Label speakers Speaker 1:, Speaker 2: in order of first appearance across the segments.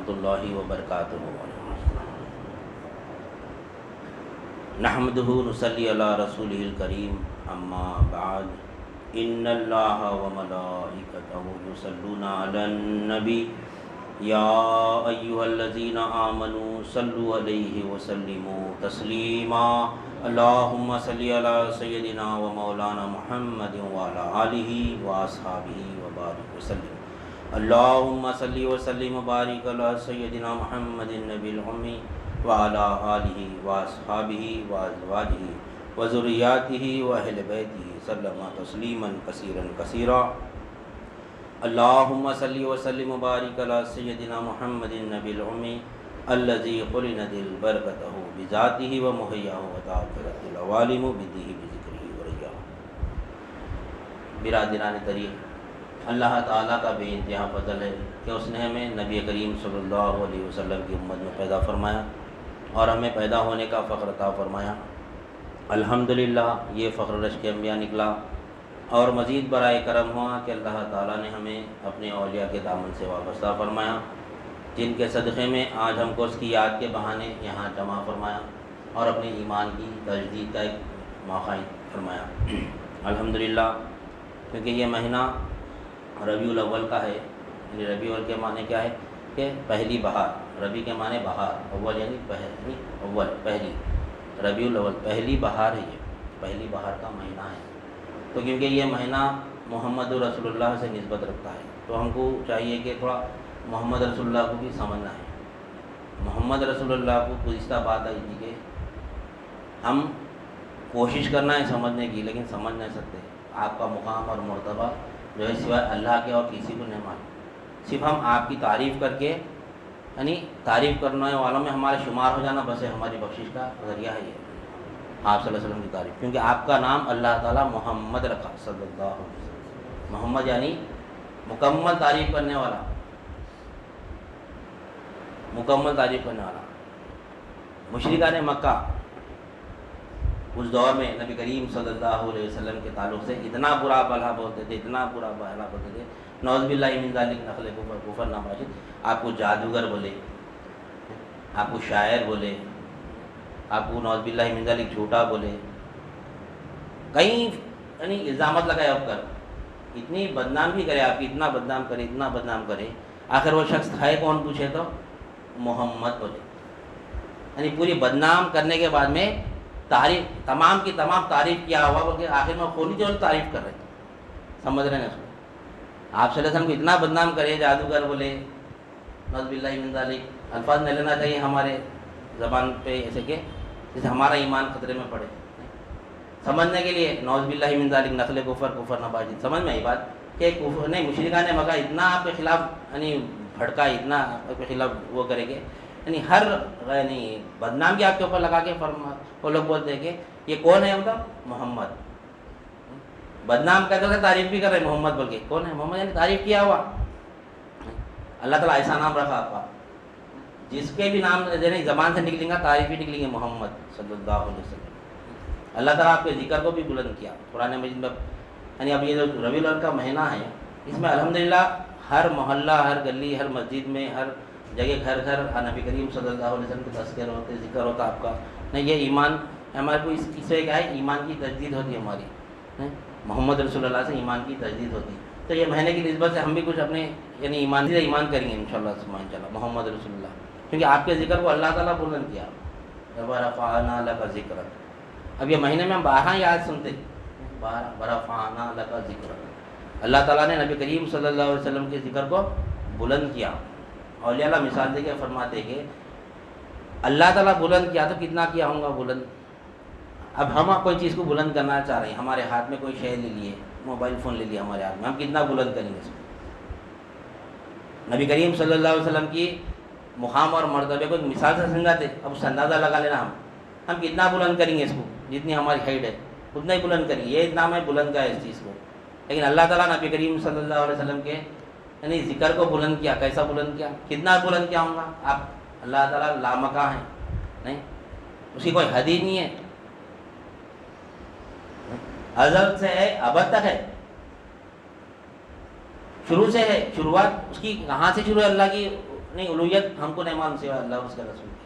Speaker 1: ورحمۃ اللہ وبرکاتہ۔ نحمدہ نصلی علی رسولہ الکریم، اما بعد، ان اللہ وملائکتہ یصلون علی النبی یا ایھا الذین آمنوا صلوا علیہ وسلموا تسلیما۔ اللہم صلی علی سیدنا و مولانا محمد وعلی آلہ واصحابہ وبارک وسلم۔ اللہم صلی وسلم وبارک علی سیدنا محمد النبی الامی وعلی آلہ واصحابہ وازواجہ وذریاتہ واہل بیتہ سلم تسلیما کثیرا کثیرا۔ اللہم صلی وسلم وبارک علی سیدنا محمد النبی الامی الذی قرنت البرکتہ بذاتہ ومحیاہ وتعطرت العوالم بدہ بذکرہ ورجاہ۔ برادران طریق، اللہ تعالیٰ کا بے انتہا فضل ہے کہ اس نے ہمیں نبی کریم صلی اللہ علیہ وسلم کی امت میں پیدا فرمایا اور ہمیں پیدا ہونے کا فخر عطا فرمایا۔ الحمدللہ یہ فخر رشک انبیاء نکلا، اور مزید برائے کرم ہوا کہ اللہ تعالیٰ نے ہمیں اپنے اولیاء کے دامن سے وابستہ فرمایا، جن کے صدقے میں آج ہم کو اس کی یاد کے بہانے یہاں جمع فرمایا اور اپنے ایمان کی تجدید کا ایک موقع فرمایا۔ الحمدللہ، کیونکہ یہ مہینہ ربیع الاول کا ہے، یعنی ربیع الاول کے معنی کیا ہے کہ پہلی بہار، ربیع کے معنی بہار، اول یعنی اول پہلی، ربیع الاول پہلی بہار ہے، یہ پہلی بہار کا مہینہ ہے۔ تو کیونکہ یہ مہینہ محمد رسول اللہ سے نسبت رکھتا ہے، تو ہم کو چاہیے کہ تھوڑا محمد رسول اللہ کو بھی سمجھنا ہے۔ محمد رسول اللہ کو گزشتہ بات آئی تھی کہ ہم کوشش کرنا ہے سمجھنے کی، لیکن سمجھ نہیں سکتے۔ آپ کا مقام اور مرتبہ جو ہے سوائے اللہ کے اور کسی کو نہیں معلوم۔ صرف ہم آپ کی تعریف کر کے، یعنی تعریف کرنے والوں میں ہمارے شمار ہو جانا بس ہے ہماری بخشش کا ذریعہ ہے یہ، آپ صلی اللہ علیہ وسلم کی تعریف، کیونکہ آپ کا نام اللہ تعالیٰ محمد رکھا صلی اللہ علیہ وسلم۔ محمد یعنی مکمل تعریف کرنے والا، مکمل تعریف کرنے والا۔ مشرکان مکہ اس دور میں نبی کریم صلی اللہ علیہ وسلم کے تعلق سے اتنا برا بھلا بولتے تھے، اتنا برا بھلا بولتے تھے، نعوذ باللہ من ذالک، نقل کفر نامراشد، آپ کو جادوگر بولے، آپ کو شاعر بولے، آپ کو نعوذ باللہ من ذالک جھوٹا بولے، کئی یعنی الزامات لگائے آپ کر، اتنی بدنام بھی کرے آپ کی، اتنا بدنام کرے، اتنا بدنام کرے، آخر وہ شخص ہے کون پوچھے تو محمد بولے۔ یعنی پوری بدنام کرنے کے بعد میں تعریف، تمام کی تمام تعریف کیا ہوا، بلکہ آخر میں خود ہی جو تعریف کر رہے تھے، سمجھ رہے ہیں اس کو۔ آپ صلی اللہ علیہ وسلم کو اتنا بدنام کرے، جادوگر بولے، نعوذ باللہ من ذالک، الفاظ نہیں لینا چاہیے ہمارے زبان پہ ایسے کہ جسے ہمارا ایمان خطرے میں پڑے۔ سمجھنے کے لیے نعوذ باللہ من ذالک، نقل کفر نباشد، سمجھ میں آئی بات کہ کفر نہیں، مشرکان مکہ اتنا آپ کے خلاف یعنی بھڑکا، اتنا آپ کے خلاف وہ کرے گے، یعنی ہر یعنی بدنام کی آپ کے اوپر لگا کے وہ لوگ بولتے ہیں کہ یہ کون ہے، مطلب محمد، بدنام کرتے ہوئے تعریف بھی کر رہے محمد بول کے، کون ہے محمد، یعنی تعریف کیا ہوا۔ اللہ تعالیٰ ایسا نام رکھا آپ کا، جس کے بھی نام یعنی زبان سے نکلیں گا تعریف ہی نکلیں گے، محمد صلی اللہ علیہ وسلم۔ اللہ تعالیٰ آپ کے ذکر کو بھی بلند کیا قرآن مجید میں، یعنی اب یہ جو ربیع الاول کا مہینہ ہے، اس میں الحمدللہ ہر محلہ، ہر گلی، ہر مسجد میں، ہر جگہ، گھر گھر نبی کریم صلی اللہ علیہ وسلم کے تذکر ہوتے، ذکر ہوتا آپ کا۔ نہیں، یہ ایمان ہمارے کو اس سے کیا ہے، ایمان کی تجدید ہوتی ہے ہماری، محمد رسول اللہ سے ایمان کی تجدید ہوتی ہے۔ تو یہ مہینے کی نسبت سے ہم بھی کچھ اپنے یعنی ایمان کریں گے انشاءاللہ محمد رسول اللہ، کیونکہ آپ کے ذکر کو اللہ تعالیٰ بلند کیا۔ وَرَفَعْنَا لَكَ ذِكْرَكَ، اب یہ مہینے میں ہم 12 یاد سنتے، 12 وَرَفَعْنَا لَكَ ذِكْرَكَ، اللہ تعالیٰ نے نبی کریم صلی اللہ علیہ وسلم کے ذکر کو بلند کیا۔ اولیاء اللہ مثال دے کے فرماتے کہ اللہ تعالیٰ بلند کیا تو کتنا کیا ہوں گا بلند۔ اب ہم کوئی چیز کو بلند کرنا چاہ رہے ہیں، ہمارے ہاتھ میں کوئی شے لے لیے، موبائل فون لے لیا ہمارے ہاتھ میں، ہم کتنا بلند کریں گے اس کو۔ نبی کریم صلی اللہ علیہ وسلم کی مقام اور مرتبے کو ایک مثال سے سمجھاتے، اب اس سے اندازہ لگا لینا ہم کتنا بلند کریں گے اس کو، جتنی ہماری ہائٹ ہے اتنا ہی بلند کریں گے، یہ اتنا میں بلند کا ہے اس چیز کو۔ لیکن اللہ تعالیٰ نبی کریم صلی اللہ علیہ وسلم کے یعنی ذکر کو بلند کیا، کیسا بلند کیا، کتنا بلند کیا ہوں گا آپ، اللہ تعالیٰ لامکاں ہیں، نہیں اس کی کوئی حد ہی نہیں ہے، ازل سے ہے ابد تک ہے، شروع سے ہے، شروعات اس کی کہاں سے شروع ہے اللہ کی نہیں الوہیت ہم کو نہیں معلوم سوا اللہ اور اس کے رسول کی.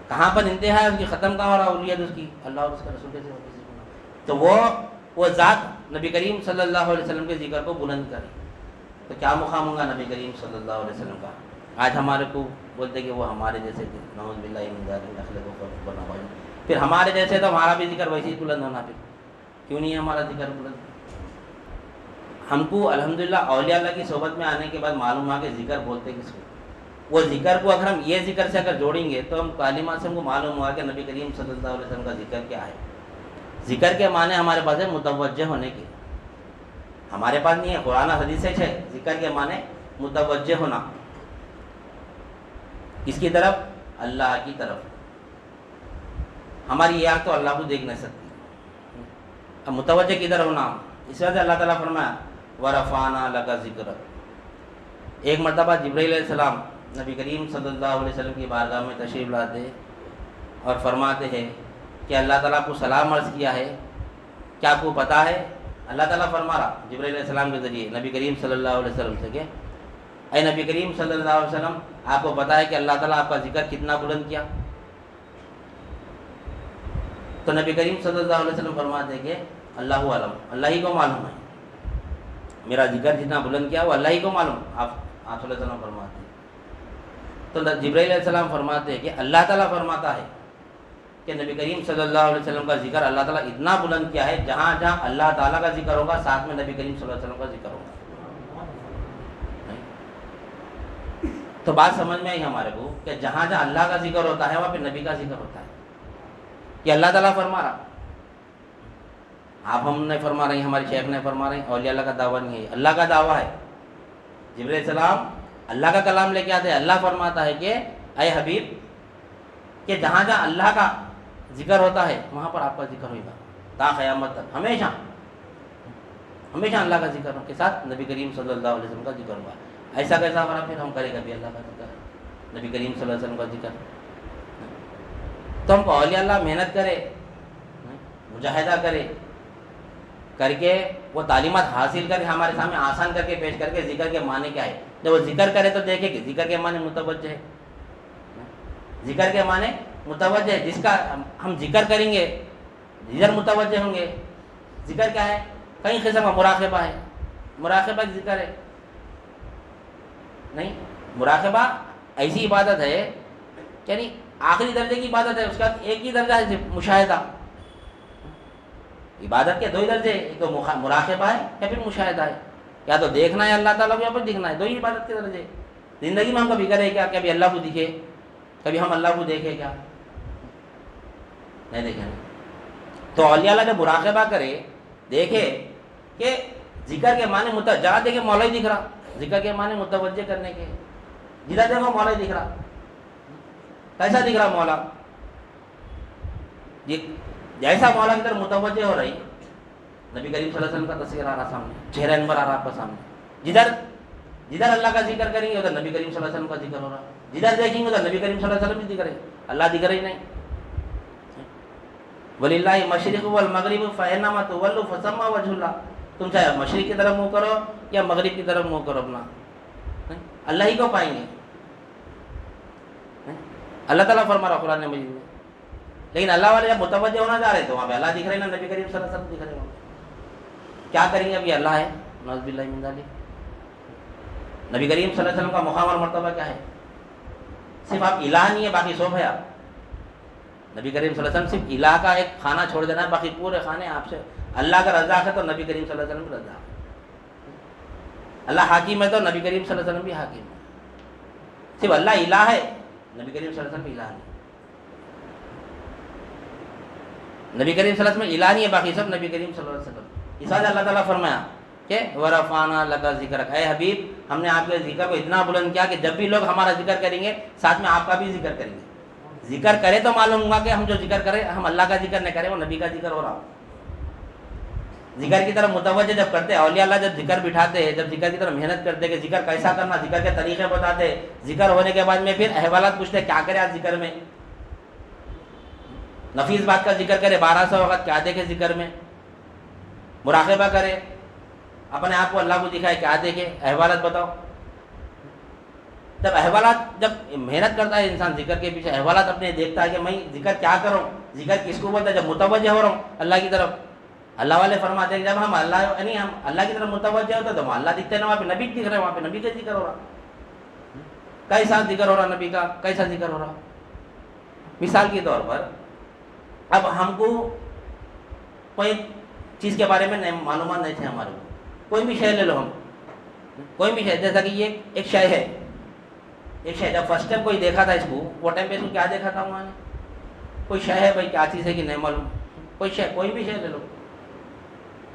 Speaker 1: کہاں پر انتہا ہے اس کی, ختم کہاں ہو رہا الوہیت اس کی, اللہ اور اس کے رسول کے سوا کسی کو نہیں. تو وہ ذات نبی کریم صلی اللہ علیہ وسلم کے ذکر کو بلند کرے تو کیا مقام ہوگا نبی کریم صلی اللہ علیہ وسلم کا. آج ہمارے کو بولتے کہ وہ ہمارے جیسے تھے, نعوذ باللہ من ذالک, اخلاق و بنا بھائی, پھر ہمارے جیسے تو ہمارا بھی ذکر ویسے ہی بلند ہونا, پھر کیوں نہیں ہے ہمارا ذکر بلند. ہم کو الحمدللہ اولیاء اللہ کی صحبت میں آنے کے بعد معلوم ہوا کہ ذکر بولتے کس کو. وہ ذکر کو اگر ہم یہ ذکر سے اگر جوڑیں گے تو ہم کلمات سے ہم کو معلوم ہوا کہ نبی کریم صلی اللہ علیہ وسلم کا ذکر کیا ہے. ذکر کے معنی ہمارے پاس ہے متوجہ ہونے کے, ہمارے پاس نہیں ہے, قرآن حدیث سے ہے. ذکر کے معنی متوجہ ہونا, کس کی طرف, اللہ کی طرف. ہماری یہ آنکھ تو اللہ کو دیکھ نہیں سکتی, اب متوجہ کی طرف ہونا. اس وجہ سے اللہ تعالیٰ فرمایا وَرَفَعْنَا لَكَ ذِكْرَكَ. ایک مرتبہ جبرائیل علیہ السلام نبی کریم صلی اللہ علیہ وسلم کی بارگاہ میں تشریف لاتے اور فرماتے ہیں کہ اللہ تعالیٰ کو سلام عرض کیا ہے, کیا آپ کو پتہ ہے. اللہ تعالیٰ فرما رہا جبرائیل علیہ السلام کے ذریعے نبی کریم صلی اللہ علیہ وسلم سے کہ اے نبی کریم صلی اللہ علیہ وسلم, آپ کو پتہ ہے کہ اللہ تعالیٰ آپ کا ذکر کتنا بلند کیا. تو نبی کریم صلی اللہ علیہ وسلم فرماتے ہیں کہ اللہ علم, اللہ ہی کو معلوم ہے, میرا ذکر جتنا بلند کیا وہ اللہ ہی کو معلوم. آپ صلی اللہ علیہ وسلم فرماتے ہیں. تو جبرائیل علیہ السلام فرماتے ہیں کہ اللہ تعالیٰ فرماتا ہے کہ نبی کریم صلی اللہ علیہ وسلم کا ذکر اللہ تعالیٰ اتنا بلند کیا ہے, جہاں جہاں اللہ تعالیٰ کا ذکر ہوگا ساتھ میں نبی کریم صلی اللہ علیہ وسلم کا ذکر ہوگا. تو بات سمجھ میں آئی ہمارے کو کہ جہاں جہاں اللہ کا ذکر ہوتا ہے وہاں پہ نبی کا ذکر ہوتا ہے. یہ اللہ تعالیٰ فرما رہا, آپ ہم نے فرما رہے ہیں, ہمارے شیخ نے فرما رہے ہیں, اولیاء اللہ کا دعویٰ نہیں ہے, اللہ کا دعویٰ ہے. جبرائیل علیہ السلام اللہ کا کلام لے کے آتے ہیں. اللہ فرماتا ہے کہ اے حبیب کہ جہاں جہاں اللہ کا ذکر ہوتا ہے وہاں پر آپ کا ذکر ہوگا تا قیامت تک, ہمیشہ ہمیشہ اللہ کا ذکر کے ساتھ نبی کریم صلی اللہ علیہ وسلم کا ذکر ہوا. ایسا کیسا ہو رہا, پھر ہم کریں کبھی اللہ کا ذکر, نبی کریم صلی اللہ علیہ وسلم کا ذکر. تو ہم کو اولیاء اللہ محنت کرے, مجاہدہ کرے, کر کے وہ تعلیمات حاصل کر کے ہمارے سامنے آسان کر کے پیش کر کے ذکر کے معنی کیا ہے. جب وہ ذکر کرے تو دیکھے کہ ذکر کے معنی متوجہ ہے, ذکر کے معنی متوجہ ہے. جس کا ہم ذکر کریں گے ادھر متوجہ ہوں گے. ذکر کیا ہے, کئی قسم کا مراقبہ ہے, مراقبہ ذکر ہے نہیں. مراقبہ ایسی عبادت ہے یعنی آخری درجے کی عبادت ہے, اس کا ایک ہی درجہ ہے مشاہدہ. عبادت کے دو ہی درجے, ایک تو مراقبہ ہے یا پھر مشاہدہ ہے. یا تو دیکھنا ہے اللہ تعالیٰ کو یا پھر دکھنا ہے, دو ہی عبادت کے درجے. زندگی میں ہم کبھی کرے کیا, کبھی اللہ کو دکھے, کبھی ہم اللہ کو دیکھے کیا, نہیں دیکھیں. تو اولیاء اللہ جب مراقبہ کرے دیکھے کہ ذکر کے معنی جہاں دیکھے مولا ہی دکھ رہا, ذکر کے معنی متوجہ کرنے کے, جدھر دیکھو مولا ہی دکھ رہا. کیسا دکھ رہا مولا, جیسا مولا کی طرف متوجہ ہو رہی, نبی کریم صلی اللہ علیہ وسلم کا تصویر آ رہا سامنے, چہرہ انور آ رہا آپ کا سامنے. جدھر اللہ کا ذکر کریں گے ادھر نبی کریم صلی اللہ علیہ وسلم کا ذکر ہو رہا, جدھر دیکھیں گے ادھر نبی کریم صلی اللہ علیہ وسلم بھی دکھ رہے, اللہ دکھ رہی نہیں. وَلِلَّهِ الْمَشْرِقُ وَالْمَغْرِبُ فَأَيْنَمَا تُوَلُّوا فَثَمَّ وَجْهُ اللَّهِ. تم چاہے مشرق کی طرف منہ کرو یا مغرب کی طرف منہ کرو, اپنا اللہ ہی کو پائیں گے. اللہ تعالیٰ فرما رہا قرآن مجید میں. لیکن اللہ والے جب متوجہ ہونا چاہ رہے تو وہاں پہ اللہ دکھ رہے نا, نبی کریم صلی اللہ علیہ وسلم دکھ رہے. وہاں کیا کریں گے, ابھی اللہ ہے, نعوذ باللہ من ذالک. نبی کریم صلی اللہ علیہ وسلم کا مقام اور مرتبہ کیا ہے, صرف آپ الہ نہیں ہے باقی سب ہے آپ. نبی کریم صلی اللہ علیہ وسلم صرف الہ کا ایک کھانا چھوڑ دینا ہے, باقی پورے کھانے آپ سے. اللہ کا رزاق ہے تو نبی کریم صلی اللہ علیہ وسلم رزاق ہے. اللہ حاکم ہے تو نبی کریم صلی اللہ علیہ وسلم بھی حاکم ہے. صرف اللہ الہ ہے, نبی کریم صلی اللہ علیہ وسلم الہ نہیں. نبی کریم صلی اللہ علیہ وسلم الہ نہیں ہے, باقی سب نبی کریم صلی اللہ علیہ وسلم. اس وجہ اللہ تعالیٰ فرمایا کہ وَرَفَعْنَا لَكَ ذِكْرَكَ, اے حبیب ہم نے آپ کے ذکر کو اتنا بلند کیا کہ جب بھی لوگ ہمارا ذکر کریں گے ساتھ میں آپ کا بھی ذکر کریں گے. ذکر کرے تو معلوم ہوگا کہ ہم جو ذکر کریں ہم اللہ کا ذکر نہیں کریں, وہ نبی کا ذکر ہو رہا ہو. ذکر کی طرف متوجہ جب کرتے ہیں اولیاء اللہ, جب ذکر بٹھاتے ہیں, جب ذکر کی طرف محنت کرتے کہ ذکر کیسا کرنا, ذکر کے طریقے بتاتے. ذکر ہونے کے بعد میں پھر احوالات پوچھتے کیا کرے آج ذکر میں, نفیس بات کا ذکر کرے 1200 وقت, کیا دیکھے ذکر میں, مراقبہ کرے, اپنے آپ کو اللہ کو دکھائے, کیا دیکھے, احوالات بتاؤ. جب احوالات، جب محنت کرتا ہے انسان ذکر کے پیچھے، احوالات اپنے دیکھتا ہے کہ میں ذکر کیا کروں، ذکر کس کو بولتا ہے، جب متوجہ ہو رہا ہوں اللہ کی طرف، اللہ والے فرماتے ہیں کہ جب ہم اللہ کی طرف متوجہ ہوتا ہے تو اللہ دکھتے ہیں نا، وہاں پہ نبی دکھ رہے ہیں، وہاں پہ نبی کا ذکر ہو رہا، کیسا ذکر ہو رہا نبی کا، کیسا ذکر ہو رہا. مثال کے طور پر اب ہم کو کوئی چیز کے بارے میں معلومات نہیں تھے ہمارے کو، کوئی بھی شے لے لو، ہم کوئی بھی شے، جیسا کہ یہ ایک شے ہے، ایک شے، جب فرسٹ ٹائم کوئی دیکھا تھا اس کو، وہ ٹائم پہ اس کو کیا دیکھا تھا وہاں نے، کوئی شے ہے بھائی، کیا چیز ہے کہ نہیں معلوم، کوئی شے، کوئی بھی شے لے لو.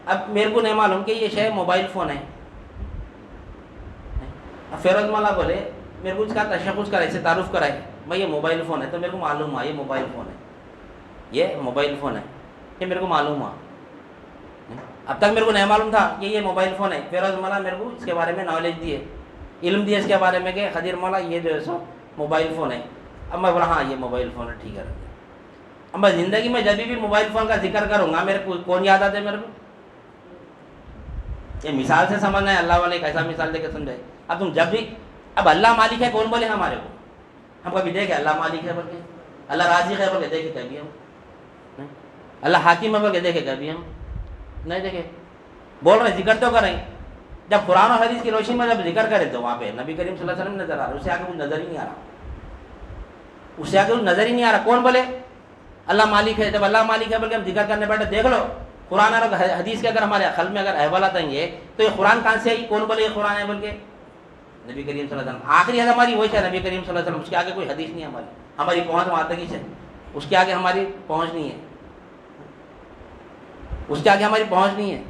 Speaker 1: اب میرے کو نہیں معلوم کہ یہ شے موبائل فون ہے. اب فیروز مولا بولے، میرے کو اس کا تشخص کرائے، اسے تعارف کرائے، بھائی یہ موبائل فون ہے، تو میرے کو معلوم ہوا یہ موبائل فون ہے، یہ موبائل فون ہے، یہ میرے کو معلوم ہوا. اب تک میرے کو نہیں معلوم تھا کہ یہ موبائل فون ہے. فیروز مولا میرے کو اس کے بارے میں نالج دیے، علم دیے اس کے بارے میں کہ خدیر مولا یہ جو ہے سو موبائل فون ہے. اب میں بولا ہاں یہ موبائل فون ہے، ٹھیک ہے. اب میں زندگی میں جب بھی موبائل فون کا ذکر کروں گا، میرے کو کون یاد آتے میرے کو؟ یہ مثال سے سمجھنا ہے، اللہ والے کیسا مثال دے کے سمجھائے. اب تم جب بھی، اب اللہ مالک ہے کون بولے ہمارے کو؟ ہم کبھی دیکھے اللہ مالک ہے بول کے، اللہ رازق ہے بول کے دیکھے کبھی ہم؟ اللہ حاکم ہے بول کے دیکھے کبھی ہم؟ نہیں دیکھے. بول رہے ذکر تو کریں، جب قرآن و حدیث کی روشنی میں جب ذکر کرے تو وہاں پہ نبی کریم صلی اللہ علیہ وسلم نظر آ رہا ہے، اسے آگے کچھ نظر ہی نہیں آ رہا، اسے آگے کچھ نظر ہی نہیں آ رہا. کون بولے اللہ مالک ہے؟ جب اللہ مالک ہے بول کے ہم ذکر کرنے بیٹھے، دیکھ لو قرآن اور حدیث کے اگر ہمارے عقل میں اگر احوالات آئیں گے تو یہ قرآن کہاں سے آئی؟ کون بولے یہ قرآن ہے بول کے؟ نبی کریم صلی اللہ علیہ وسلم. آخری حد ہماری وہی ہے نبی کریم صلی اللہ علیہ وسلم، اس کے آگے کوئی حدیث نہیں ہے ہماری پہنچ وہاں تک ہی ہے، اس کے آگے ہماری پہنچ نہیں ہے، اس کے آگے ہماری پہنچ نہیں ہے.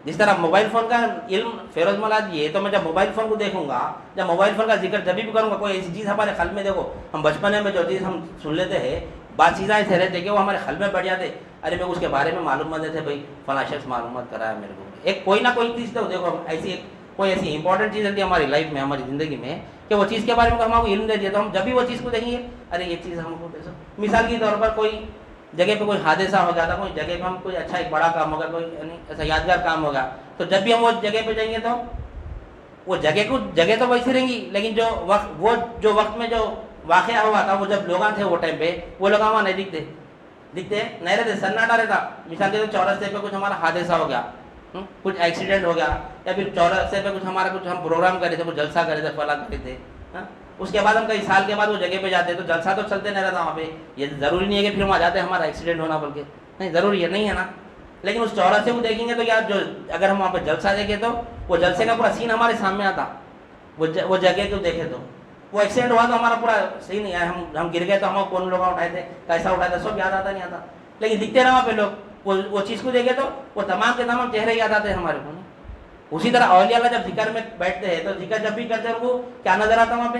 Speaker 1: جس طرح موبائل فون کا علم فیروز مولا دیے، تو میں جب موبائل فون کو دیکھوں گا، جب موبائل فون کا ذکر جب بھی کروں گا، کوئی ایسی چیز ہمارے قلب میں، دیکھو ہم بچپنے میں جو چیز ہم سن لیتے ہیں، بات چیزیں ایسے رہتے کہ وہ ہمارے قلب میں بڑھ جاتے، ارے میں اس کے بارے میں معلومات دیتے، بھائی فلاں شخص معلومات کرایا میرے کو. ایک کوئی نہ کوئی چیز تو دیکھو ایسی کوئی ایسی امپورٹنٹ چیز ہوتی ہے ہماری لائف میں، ہماری زندگی میں، کہ وہ چیز کے بارے میں ہم کو علم دے دیا، تو ہم جب بھی وہ چیز کو دیکھیں گے ارے یہ چیز ہم کو دے سو. مثال کے طور پر کوئی جگہ پہ کوئی حادثہ ہو جاتا، کوئی جگہ پہ ہم کوئی اچھا ایک بڑا کام ہوگا، کوئی یعنی ایسا یادگار کام ہوگا، تو جب بھی ہم وہ جگہ پہ جائیں گے تو وہ جگہ تو ویسی رہیں گی، لیکن جو وقت میں جو واقعہ ہوا تھا، وہ جب لوگ تھے وہ ٹائم پہ، وہ لوگ وہاں نہیں دکھتے نہیں رہتے، سناٹا رہتا. مثال کے طور چورستے پہ کچھ ہمارا حادثہ ہو گیا، کچھ ایکسیڈنٹ ہو گیا، یا پھر چورستے پہ کچھ ہم پروگرام کرے تھے، کچھ جلسہ کرے تھے، فلاں کرے تھے، اس کے بعد ہم کئی سال کے بعد وہ جگہ پہ جاتے تو جلسہ تو چلتے نہیں رہتا وہاں پہ. یہ ضروری نہیں ہے کہ پھر وہاں جاتے ہمارا ایکسیڈنٹ ہونا بول کے، نہیں ضروری ہے، نہیں ہے نا. لیکن اس چورستے کو دیکھیں گے تو یار جو اگر ہم وہاں پہ جلسہ دیکھیں تو وہ جلسے کا پورا سین ہمارے سامنے آتا، وہ جگہ کو دیکھے تو وہ ایکسیڈنٹ ہوا تو ہمارا پورا صحیح نہیں ہے، ہم گر گئے تو ہم کون لوگ اٹھائے تھے، کیسا اٹھائے تھے، سب یاد آتا نہیں آتا. لیکن دکھتے رہے وہاں پہ لوگ، وہ چیز کو دیکھے تو وہ تمام کے تمام چہرے یاد آتے ہیں ہمارے کو. اسی طرح اولیاء اللہ جب ذکر میں بیٹھتے ہیں تو ذکر جب بھی کرتے ہیں وہ کیا نظر آتا وہاں پہ؟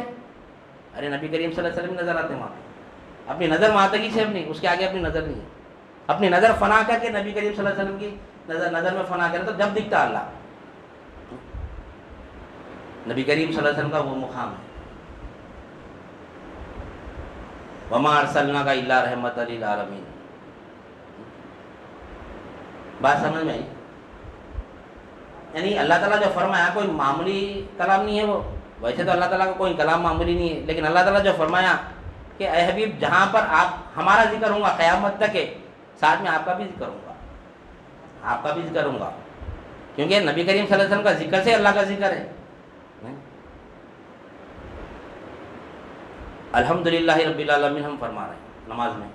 Speaker 1: ارے نبی کریم صلی اللہ علیہ وسلم نظر آتے ہیں وہاں پہ. اپنی نظر وہاں تک ہی ہے اپنی، اس کے آگے اپنی نظر نہیں ہے. اپنی نظر فنا کر کے نبی کریم صلی اللہ علیہ وسلم کی نظر میں فنا کرے تو جب دکھتا اللہ. نبی کریم صلی اللہ علیہ وسلم کا وہ مقام ہے. وما ارسلناک الا رحمۃ للعالمین. بات سمجھ میں آئی؟ یعنی اللہ تعالیٰ جو فرمایا کوئی معمولی کلام نہیں ہے وہ. ویسے تو اللہ تعالیٰ کا کوئی کلام معمولی نہیں ہے، لیکن اللہ تعالیٰ جو فرمایا کہ اے حبیب جہاں پر آپ ہمارا ذکر ہوں گا قیامت تک ہے، ساتھ میں آپ کا بھی ذکر ہوں گا، آپ کا بھی ذکر ہوں گا، کیونکہ نبی کریم صلی اللہ علیہ وسلم کا ذکر سے اللہ کا ذکر ہے. الحمدللہ رب العالمین ہم فرما رہے ہیں نماز میں.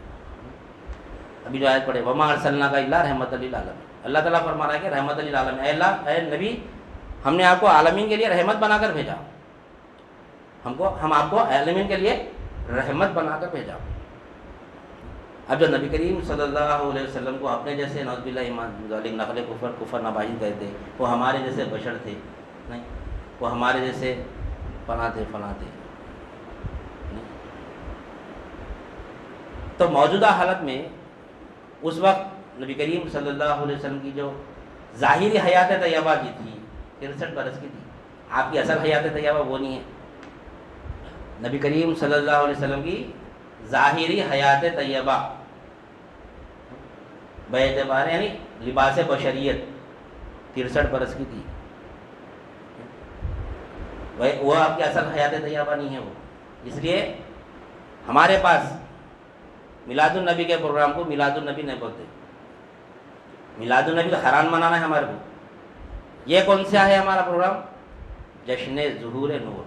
Speaker 1: ابھی جو آیت پڑھے وما ارسلناک الا رحمۃ للعالمین، اللہ تعالیٰ فرما رہا ہے کہ رحمت للعالمین، اے اللہ اے نبی ہم نے آپ کو عالمین کے لیے رحمت بنا کر بھیجا، ہم آپ کو عالمین کے لیے رحمت بنا کر بھیجا. اب جو نبی کریم صلی اللہ علیہ وسلم کو اپنے جیسے نعوذ باللہ ایمان ظالم نقل کفر نباہی کہتے، وہ ہمارے جیسے بشر تھے نہیں، وہ ہمارے جیسے فلاں تھے. تو موجودہ حالت میں اس وقت نبی کریم صلی اللہ علیہ وسلم کی جو ظاہری حیات طیبہ کی تھی 63 برس کی تھی، آپ کی اصل حیات طیبہ وہ نہیں ہے. نبی کریم صلی اللہ علیہ وسلم کی ظاہری حیات طیبہ باعتبار یعنی لباس بشریت 63 برس کی تھی. وہ آپ کی اصل حیات طیبہ نہیں ہے وہ. اس لیے ہمارے پاس میلاد النبی کے پروگرام کو میلاد النبی نہیں بولتے. میلاد النبی کا حرام منانا ہے ہمارے کو. یہ کون سا ہے ہمارا پروگرام؟ جشن ظہور نور.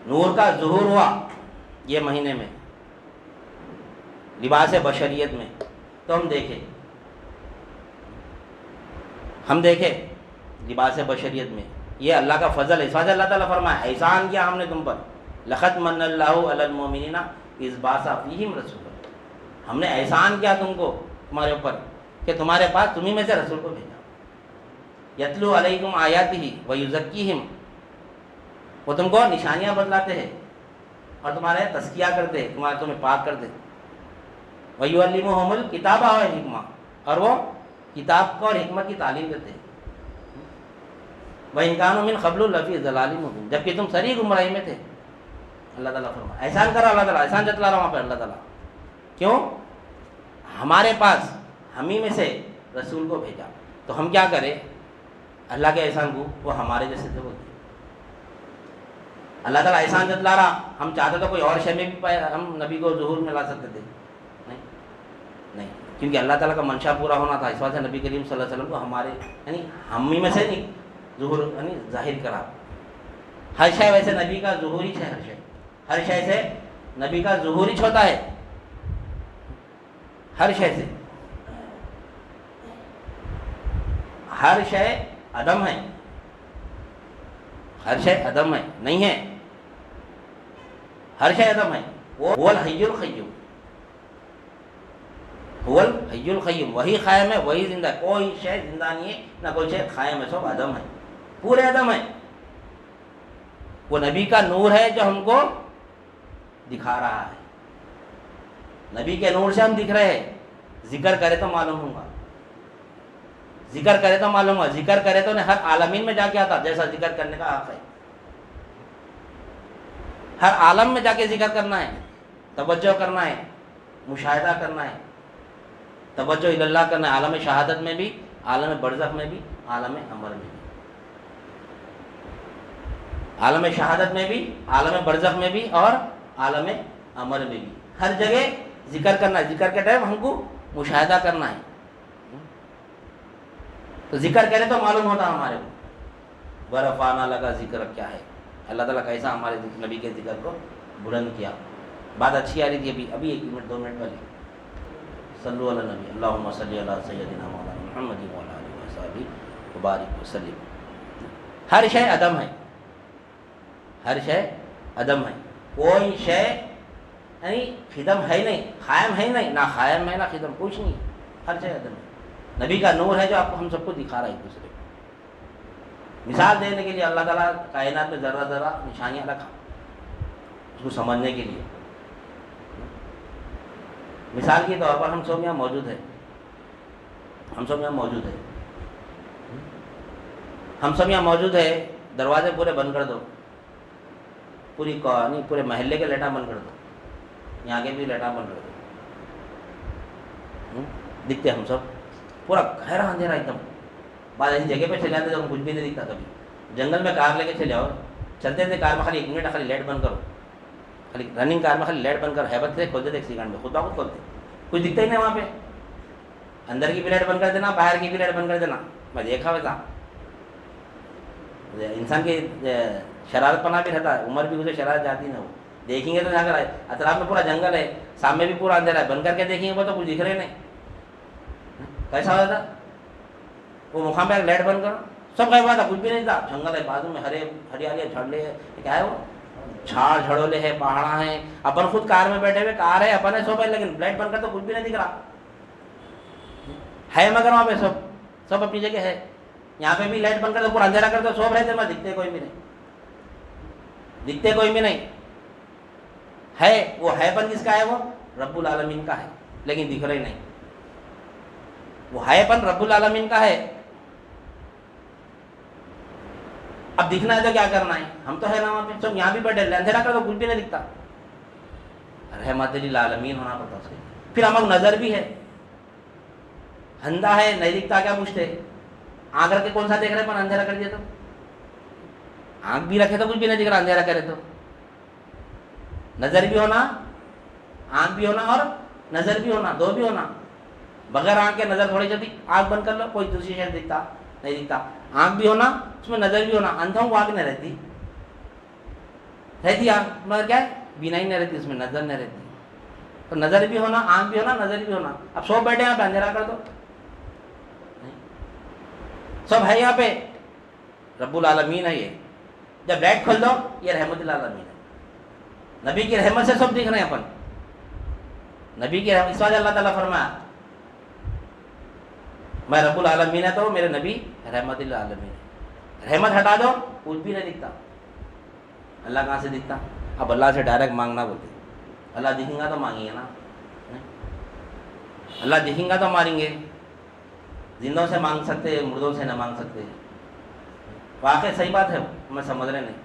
Speaker 1: نور کا ظہور ہوا یہ مہینے میں لباس بشریت میں. تو ہم دیکھیں لباس بشریت میں یہ اللہ کا فضل ہے. اس وجہ اللہ تعالیٰ فرمایا احسان کیا ہم نے تم پر. لقد من اللہ علی المؤمنین اذ بعث فیہم رسولا. ہم نے احسان کیا تم کو تمہارے اوپر کہ تمہارے پاس تمہیں میں سے رسول کو بھیجا. یتلو علیکم آیاتہ ویزکیہم. وہ تم کو نشانیاں بتلاتے ہیں اور تمہارے تزکیہ کرتے ہیں, تمہیں پاک کرتے. ویعلمہم الکتاب والحکمہ. اور وہ کتاب کو اور حکمت کی تعلیم دیتے ہیں. وَإِن كَانُوا مِن قَبْلُ لَفِي ضَلَالٍ مُبِينٍ. جبکہ تم سری گمراہی میں تھے. اللہ تعالیٰ فرمایا احسان کرا. اللہ تعالیٰ احسان جتلا رہا وہاں پہ اللہ تعالیٰ. کیوں؟ ہمارے پاس ہم ہی میں سے رسول کو بھیجا. تو ہم کیا کریں؟ اللہ کے احسان کو وہ ہمارے جیسے تھے وہ. اللہ تعالیٰ احسان جتلا رہا. ہم چاہتے تو کوئی اور شے میں بھی ہم نبی کو ظہور میں لا سکتے تھے. نہیں, کیونکہ اللہ تعالیٰ کا منشا پورا ہونا تھا. اس وجہ سے نبی کریم صلی اللہ علیہ وسلم کو ہمارے یعنی ہم ہی میں سے نہیں ظہور یعنی ظاہر کرا. ہر شے ویسے نبی کا ظہور ہی ہے. ہر شے سے نبی کا ظہور ہی ہوتا ہے. ہر شے سے. ہر شے عدم ہے. ہر شے عدم ہے نہیں ہے. ہر شے عدم ہے. وہ الحی القیوم. هو الحی القیوم. وہی قائم ہے وہی زندہ ہے. کوئی شے زندہ نہیں ہے نہ کوئی شے قائم ہے. سب عدم ہے. پورے عدم ہے. وہ نبی کا نور ہے جو ہم کو دکھا رہا ہے. نبی کے نور سے ہم دکھ رہے ہیں. ذکر کرے تو معلوم ہوگا. ذکر کرے تو معلوم ہوگا. ذکر کرے تو ہر عالمین میں جا کے آتا جیسا ذکر کرنے کا حق ہے. ہر عالم میں جا کے ذکر کرنا ہے. توجہ کرنا ہے. مشاہدہ کرنا ہے. توجہ اللہ کرنا ہے. عالم شہادت میں بھی, عالم برزخ میں بھی, عالم امر میں بھی. عالم شہادت میں بھی, عالم برزخ میں بھی اور عالم امر میں بھی. ہر جگہ ذکر کرنا ہے. ذکر کے ٹائم ہم کو مشاہدہ کرنا ہے. تو ذکر کرے تو معلوم ہوتا ہمارے کو. ورفعنا لک ذکر کیا ہے. اللہ تعالیٰ کیسا ہمارے نبی کے ذکر کو بلند کیا. بات اچھی آ رہی تھی ابھی 1 منٹ 2 منٹ والی. صلو علی نبی اللہم صلی علی سیدنا مولانا محمد وعلی آلہ وصحبہ وبارک وسلم. ہر شے عدم ہے. ہر شے عدم ہے. کوئی شے یعنی خدم ہے نہیں, قائم ہے نہیں, نہ قائم ہے نہ خدم, کچھ نہیں. ہر شے عدم ہے. نبی کا نور ہے جو آپ کو ہم سب کو دکھا رہا ہے ایک دوسرے کو. مثال دینے کے لیے اللہ تعالیٰ کائنات میں ذرہ ذرہ نشانیاں رکھا اس کو سمجھنے کے لیے. مثال کے طور پر ہم سب یہاں موجود ہیں. ہم سب یہاں موجود ہیں. ہم سب یہاں موجود ہیں. دروازے پورے بند کر دو. پورے محلے کے لائٹاں بند کر دو. یہاں کے بھی لائٹاں بند کر دو. دکھتے ہم سب. پورا گہرا اندھیرا ایک دم. بعض ایسی جگہ پہ چلے جاتے تو ہم کچھ بھی نہیں دکھتا. کبھی جنگل میں کار لے کے چلے آؤ. چلتے تھے کار میں خالی 1 منٹ خالی لائٹ بند کرو. خالی رننگ کار میں خالی لائٹ بند کرو. ہیبت سے کھولتے تھے 1 سیکنڈ میں. خود بخود کھولتے. کچھ دکھتا ہی نہیں وہاں پہ. اندر کی بھی لائٹ بند کر دینا, باہر کی بھی لائٹ بند کر دینا. میں دیکھا ویسا. انسان کی شرارت پنا بھی رہتا ہے. عمر بھی اسے شرارت جاتی نہ. وہ دیکھیں گے تو جا کر اطراف میں پورا جنگل ہے, سامنے بھی پورا اندھیرا ہے. بند کر کے دیکھیں گے وہ تو کچھ دکھ رہے نہیں. کیسا ہو جاتا. وہ مقام پہ لائٹ بند کرو سب غائب ہوا تھا. کچھ بھی نہیں تھا. جنگل ہے بازو میں, ہریالی جھڑلے ہے. کیا ہے وہ جھاڑ جھڑولے ہے, پہاڑاں ہیں. اپن خود کار میں بیٹھے ہوئے, کار ہے اپن ہے سو پہ, لیکن لائٹ بند کر تو کچھ بھی نہیں دکھ رہا ہے. مگر وہاں پہ سب اپنی جگہ ہے. یہاں پہ بھی لائٹ بند کر دو, پورا اندھیرا کر دو, سو رہتے میں دکھتے کوئی بھی نہیں. دکھتے کوئی بھی نہیں ہے. وہ ہے پن کس کا ہے؟ وہ رب العالمین کا ہے, لیکن دکھ رہے نہیں. وہ ہے پن رب العالمین کا ہے. اب دکھنا ہے تو کیا کرنا ہے؟ ہم تو ہے نا وہاں پہ. سب یہاں بھی بیٹھے, اندھیرا کر دو کچھ بھی نہیں دکھتا. رحمت للعالمین ہونا پڑتا اس کے. پھر ہم نظر بھی ہے, اندھا ہے, نہیں دکھتا, کیا پوچھتے؟ آنکھ رکھ کے کون سا دیکھ رہے, پر اندھیرا کر دیا تو آنکھ بھی رکھے تو کچھ بھی نہیں دکھ رہا، اندھیرا کرے تو. نظر بھی ہونا، آنکھ بھی ہونا اور نظر بھی ہونا، دو بھی ہونا. بغیر آنکھ کے نظر تھوڑی چلتی. آنکھ بند کر لو، کوئی دوسری شے دکھتا نہیں دکھتا. آنکھ بھی ہونا، اس میں نظر بھی ہونا. اندھا ہوں وہ آنکھ نہیں رہتی، رہتی آنکھ مگر کیا ہے، بینائی نہیں رہتی، اس میں نظر نہیں رہتی. تو نظر بھی ہونا، آنکھ بھی ہونا، نظر بھی ہونا. اب سو بیٹھے یہاں پہ، اندھیرا کر دو. سب ہے یہاں پہ، رب العالمین ہے یہ. جب لائٹ کھول دو، یہ رحمت العالمین ہے. نبی کی رحمت سے سب دکھ رہے ہیں اپن. نبی کی رحمت، اس وجہ اللہ تعالیٰ فرمایا میں رب العالمین ہے تو میرے نبی رحمت العالمین ہے. رحمت ہٹا دو، کچھ بھی نہیں دکھتا. اللہ کہاں سے دکھتا؟ اب اللہ سے ڈائریکٹ مانگنا بولتے. اللہ دکھیں گا تو مانگیں گے نا. اللہ دکھیں گا تو ماریں گے. زندوں سے مانگ سکتے، مردوں سے نہ مانگ سکتے. واقعی صحیح بات ہے، ہمیں سمجھ رہے نہیں.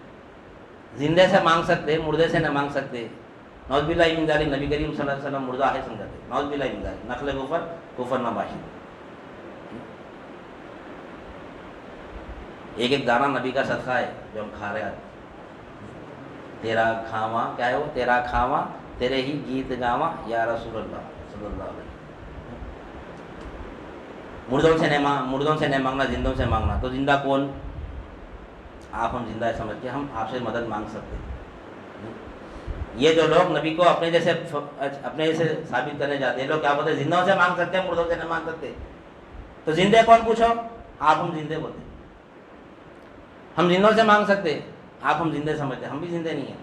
Speaker 1: زندے سے مانگ سکتے، مردے سے نہ مانگ سکتے. نعوذ باللہ من ذالک. نبی کریم صلی اللہ علیہ وسلم مردہ ہے سمجھاتے. نعوذ باللہ من ذالک. نقل کفر، کفر نہ باشد. ایک ایک دانہ نبی کا صدقہ ہے جو ہم کھا رہے ہیں. تیرا کھاواں، کیا ہے وہ، تیرا کھاواں تیرے ہی گیت گاواں یا رسول اللہ صلی اللہ علیہ وسلم. مردوں سے نہیں مانگنا، زندوں سے مانگنا. تو زندہ کون؟ آپ. ہم زندہ ہے سمجھ کے ہم آپ سے مدد مانگ سکتے. یہ جو لوگ نبی کو اپنے جیسے ثابت کرنے جاتے ہیں، لوگ کیا بولتے ہیں، زندوں سے مانگ سکتے ہیں، مردوں سے نہیں مانگ سکتے. تو زندے کون پوچھو؟ آپ. ہم زندے بولتے. ہم زندوں سے مانگ سکتے، آپ. ہم زندے سمجھتے، ہم بھی زندے نہیں ہیں،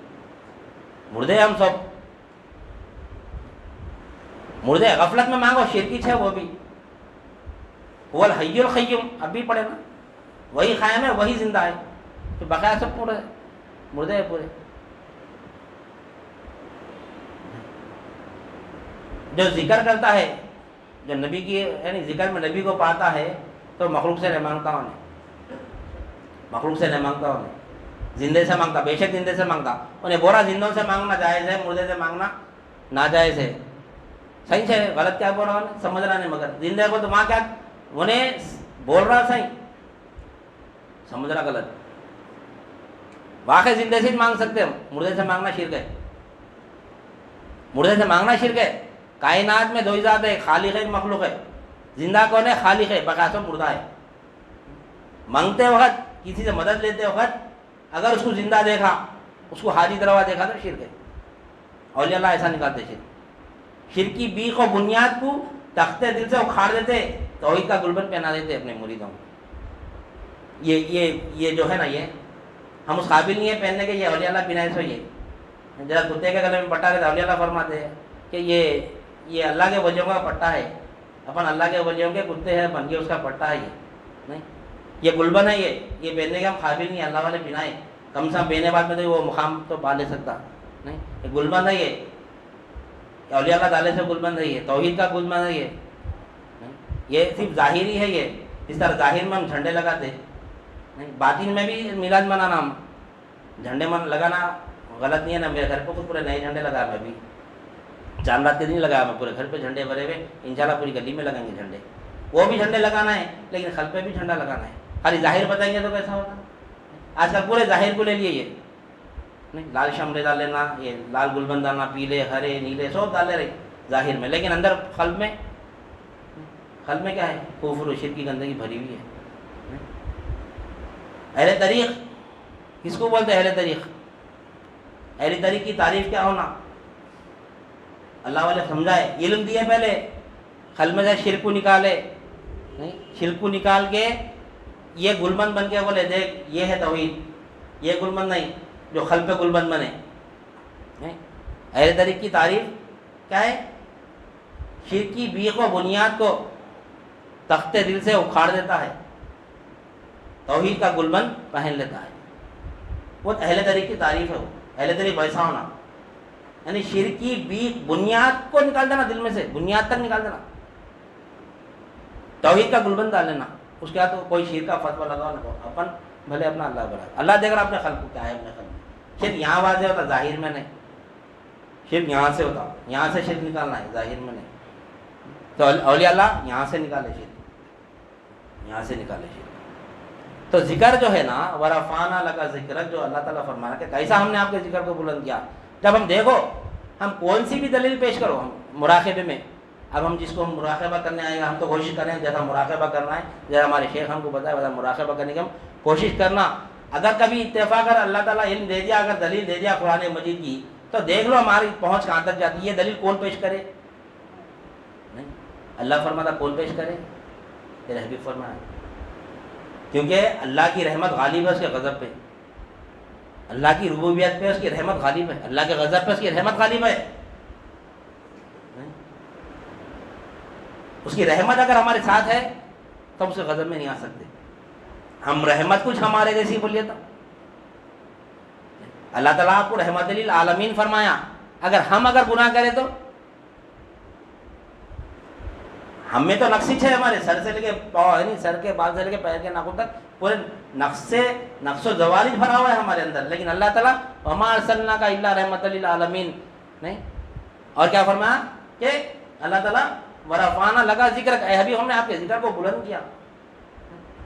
Speaker 1: مردے ہم سب. مردے غفلت میں مانگو، شرکی ہے وہ بھی. وہ الحی القیوم، اب بھی پڑھے نا، وہی قائم ہے، وہی زندہ ہے. تو بقایا سب پورے مردے ہیں پورے. جو ذکر کرتا ہے، جو نبی کی یعنی ذکر میں نبی کو پاتا ہے، تو مخلوق سے نہیں مانگتا انہیں. مخلوق سے نہیں مانگتا انہیں، زندے سے مانگتا. بے شک زندے سے مانگتا. انہیں بورا زندوں سے مانگنا جائز ہے، مردے سے مانگنا ناجائز ہے. صحیح ہے، غلط کیا بول رہا ہوں، سمجھ رہا نہیں. مگر زندے کو تو وہاں کیا انہیں بول رہا صحیح، سمجھ رہا غلط. واقعی زندے سے مانگ سکتے ہم، مردے سے مانگنا شرک ہے. مردے سے مانگنا شرک ہے. کائنات میں دو ہی ذات ہے، خالق ہے، ایک مخلوق ہے. زندہ کون ہے؟ خالق ہے، بقا سب مردہ ہے. مانگتے وقت، کسی سے مدد لیتے وقت اگر اس کو زندہ دیکھا، اس کو حاجت روا دیکھا تو شرک ہے. اولیاء اللہ ایسا نکالتے شرک. شرک کی بیخ و بنیاد کو تختے دل سے اکھاڑ دیتے، توحید کا گلبن پہنا دیتے اپنے مریدوں کو. یہ جو ہے نا، یہ ہم اس قابل نہیں ہے پہننے کے. یہ اولیاء اللہ پہنائے سو. یہ جب کتے کے گلے میں پٹا رہے تو اولیاء اللہ فرماتے ہیں کہ یہ اللہ کے ولیوں کا پٹا ہے. اپن اللہ کے ولیوں کے کتے ہیں، بن کے اس کا پٹا ہے. یہ نہیں، یہ گلبن ہے. یہ پہننے کے ہم قابل نہیں. اللہ والے پہنائے، کم سے کم پہنے بعد میں تو وہ مقام تو پا لے سکتا نہیں. یہ گلبن ہے. یہ اولیاء اللہ تعالی سے گلبن ہے. یہ توحید کا گلبن ہے. یہ صرف ظاہری ہے. یہ اس طرح ظاہر میں ہم جھنڈے لگاتے نہیں، باطن میں بھی میلاد منانا، ہم جھنڈے لگانا غلط نہیں ہے نا. میرے گھر پہ تو پورے نئے جھنڈے لگا. میں بھی چاند رات کے دن لگایا. میں پورے گھر پہ جھنڈے بھرے ہوئے. انشاءاللہ پوری گلی میں لگائیں گے جھنڈے. وہ بھی جھنڈے لگانا ہے، لیکن خل پہ بھی جھنڈا لگانا ہے. خالی ظاہر بتائیں گے تو کیسا ہوگا؟ آج کل پورے ظاہر کو لے لیے. یہ نہیں، لال شملے ڈال لینا، یہ لال گلبن ڈالنا، پیلے ہرے نیلے سب ڈالے رہے ظاہر میں، لیکن اندر خل میں کیا ہے؟ کفر و شرک کی گندگی بھری ہوئی ہے. اہل طریق کس کو بولتے ہیں؟ اہل طریق. اہل طریق کی تعریف کیا ہونا؟ اللہ والے سمجھائے، علم دیے پہلے، خل میں سے شرک کو نکالے. نہیں، شرک کو نکال کے یہ گلبند بن کے بولے دیکھ یہ ہے توحید. یہ گلبند نہیں جو خل پہ گلبند بنے. اہل طریق کی تعریف کیا ہے؟ شرک کی بیخ و بنیاد کو تختے دل سے اکھاڑ دیتا ہے، توحید کا گلبند پہن لیتا ہے. وہ اہل طریق کی تعریف ہے. وہ اہل طریق ویسا ہونا، یعنی شرک کی بیخ بنیاد کو نکال دینا، دل میں سے بنیاد تک نکال دینا، توحید کا گلبند ڈال لینا. اس کے بعد تو کوئی شرک کا فتویٰ لگاؤ نہ، اپن بھلے اپنا اللہ بڑا. اللہ دیکھ رہا اپنے خلق کو کیا ہے. اپنے خلق میں شرک یہاں واضح ہوتا، ظاہر میں نہیں. شرک یہاں سے ہوتا، یہاں سے شرک نکالنا ہے، ظاہر میں نہیں. تو اولیاء اللہ یہاں سے نکالے شرک، یہاں سے نکالے شرک. تو ذکر جو ہے نا ورفعنا لک ذکرک، جو اللہ تعالیٰ فرمانا کہ کیسا ہم نے آپ کے ذکر کو بلند کیا. جب ہم دیکھو ہم کون سی بھی دلیل پیش کرو ہم مراقبے میں، اب ہم جس کو ہم مراقبہ کرنے آئے گا ہم تو کوشش کریں جیسا مراقبہ کرنا ہے، جیسا ہمارے شیخ ہم کو بتایا ویسا مراقبہ کرنے کی ہم کوشش کرنا. اگر کبھی اتفاق اگر اللہ تعالیٰ علم دے دیا، اگر دلیل دے دیا قرآن مجید کی، تو دیکھ لو ہماری پہنچ کہاں تک جاتی ہے. یہ دلیل کون پیش کرے؟ نہیں، اللہ فرماتا کون پیش کرے؟ تیرے حبیب فرمایا. کیونکہ اللہ کی رحمت غالب ہے اس کے غضب پہ، اللہ کی ربوبیت پہ اس کی رحمت غالب ہے، اللہ کے غضب پہ اس کی رحمت غالب ہے. اس کی رحمت اگر ہمارے ساتھ ہے تو ہم اس کے غضب میں نہیں آ سکتے. ہم رحمت کچھ ہمارے جیسی بولیے تو اللہ تعالیٰ آپ کو رحمت للعالمین فرمایا. اگر گناہ کرے تو ہم میں تو نقص ہے، ہمارے سر سے لے کے پاؤں ہے نہیں، سر کے بال سے لے کے پیر کے ناخن تک پورے نقص و زوال بھرا ہوا ہے ہمارے اندر. لیکن اللہ تعالیٰ وما ارسلناک الا رحمۃ للعالمین نہیں. اور کیا فرمایا کہ اللہ تعالیٰ ورفعنا لک ذکرک، اے حبیب ہم نے آپ کے ذکر کو بلند کیا.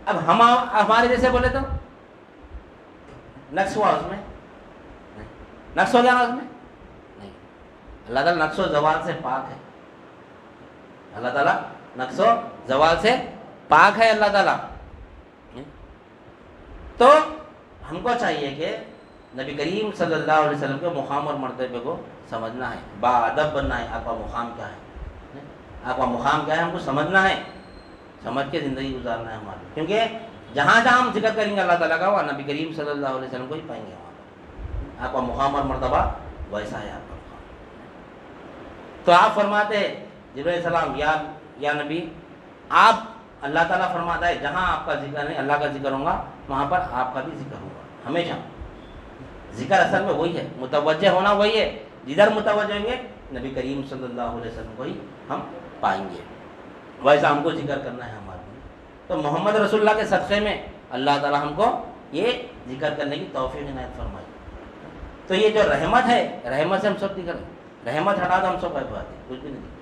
Speaker 1: اب ہم ہمارے جیسے بولے تو نقص ہوا اس میں، نقص ہو گیا نا اس میں نہیں. اللہ تعالیٰ نقص و زوال سے پاک ہے، اللہ تعالیٰ نقص و زوال سے پاک ہے اللہ تعالیٰ. تو ہم کو چاہیے کہ نبی کریم صلی اللہ علیہ وسلم کے مقام اور مرتبے کو سمجھنا ہے، باادب بننا ہے. آپ کا مقام کیا ہے، آپ کا مقام کیا ہے ہم کو سمجھنا ہے، سمجھ کے زندگی گزارنا ہے ہماری. کیونکہ جہاں جہاں ہم ذکر کریں گے اللہ تعالیٰ کا وہ نبی کریم صلی اللہ علیہ وسلم کو ہی پائیں گے وہاں پر. آپ کا مقام اور مرتبہ ویسا ہے آپ کا مقام. تو آپ فرماتے جبرائیل السلام یا نبی، آپ اللہ تعالیٰ فرماتا ہے جہاں آپ کا ذکر نہیں اللہ کا ذکر ہوگا وہاں پر آپ کا بھی ذکر ہوگا. ہمیشہ ذکر اصل میں وہی ہے، متوجہ ہونا وہی ہے. جدھر متوجہ ہوں گے نبی کریم صلی اللہ علیہ وسلم کو ہی ہم پائیں گے. ویسا ہم کو ذکر کرنا ہے ہمارے. تو محمد رسول اللہ کے صدقے میں اللہ تعالیٰ ہم کو یہ ذکر کرنے کی توفیق عنایت فرمائی. تو یہ جو رحمت ہے، رحمت سے ہم سب ذکر، رحمت ہٹا تو ہم سب بات ہے کچھ بھی نہیں.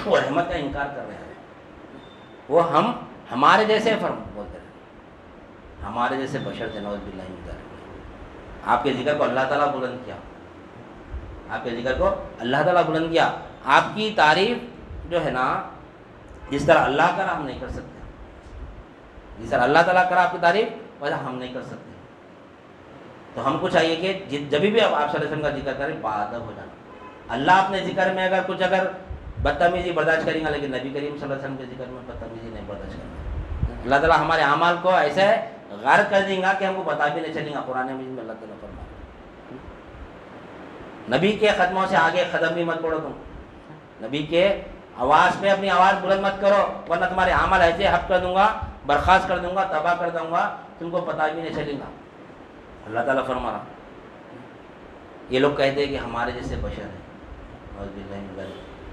Speaker 1: وہ رحمت کا انکار کر رہے ہیں، وہ ہم ہمارے جیسے بولتے ہیں، ہمارے جیسے بشر تھے نعوذ باللہ من ذالک. آپ کے ذکر کو اللہ تعالیٰ بلند کیا، آپ کے ذکر کو اللہ تعالیٰ بلند کیا. آپ کی تعریف جو ہے نا جس طرح اللہ کرا ہم نہیں کر سکتے، جس طرح اللہ تعالیٰ کرا آپ کی تعریف ویسا ہم نہیں کر سکتے. تو ہم کو چاہیے کہ جب بھی آپ صلی اللہ علیہ وسلم کا ذکر کریں باادب ہو جانا. اللہ اپنے ذکر میں اگر بدتمیزی برداشت کریں گا، لیکن نبی کریم صلی اللہ علیہ وسلم کے ذکر میں بدتمیزی نہیں برداشت کریں گا. اللہ تعالیٰ ہمارے اعمال کو ایسے غرق کر دیں گا کہ ہم کو پتہ بھی نہیں چلیں گا. قرآن مجید میں اللہ تعالیٰ فرماتا ہے نبی کے قدموں سے آگے قدم بھی مت بڑھو تم. نبی کے آواز پہ اپنی آواز بلند مت کرو، ورنہ تمہارے اعمال ایسے حق کر دوں گا، برخاست کر دوں گا، تباہ کر دوں گا، تم کو پتہ بھی نہیں چلے گا. اللہ تعالیٰ فرما رہا. یہ لوگ کہتے ہیں کہ ہمارے جیسے بشر ہیں.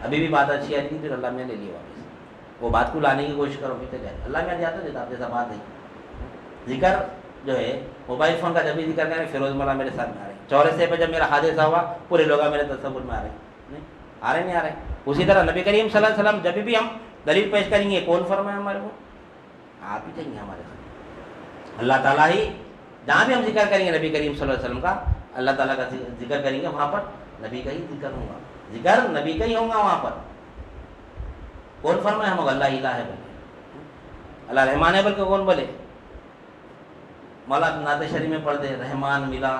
Speaker 1: ابھی بھی بات اچھی آئی تھی پھر اللہ میں لے لیا واپس. وہ بات کو لانے کی کوشش کرو پھر جائے اللہ میں جاتا دیتا آپ جیسا بات نہیں. ذکر جو ہے موبائل فون کا جب بھی ذکر کریں فیروز مولا میرے ساتھ میں آ رہے ہیں. چورے پہ جب میرا حادثہ ہوا پورے لوگ میرے تصور میں آ رہے ہیں، نہیں آ رہے. اسی طرح نبی کریم صلی اللہ علیہ وسلم جب بھی ہم دلیل پیش کریں گے کون فرمائے ہمارے کو؟ آپ ہی چاہیے ہمارے ساتھ. اللہ تعالیٰ ہی جہاں بھی ہم ذکر کریں گے نبی کریم صلی اللہ علیہ وسلم کا، اللہ تعالیٰ کا ذکر کریں گے وہاں پر نبی کا ہی ذکر ہوگا، ذکر نبی کا ہی ہوگا. وہاں پر کون فرمائے ہم اللہ الہ ہے بولے، اللہ رحمان ہے بلکہ کون بولے؟ مولا نعت شریف میں پڑھ دے رحمان ملا،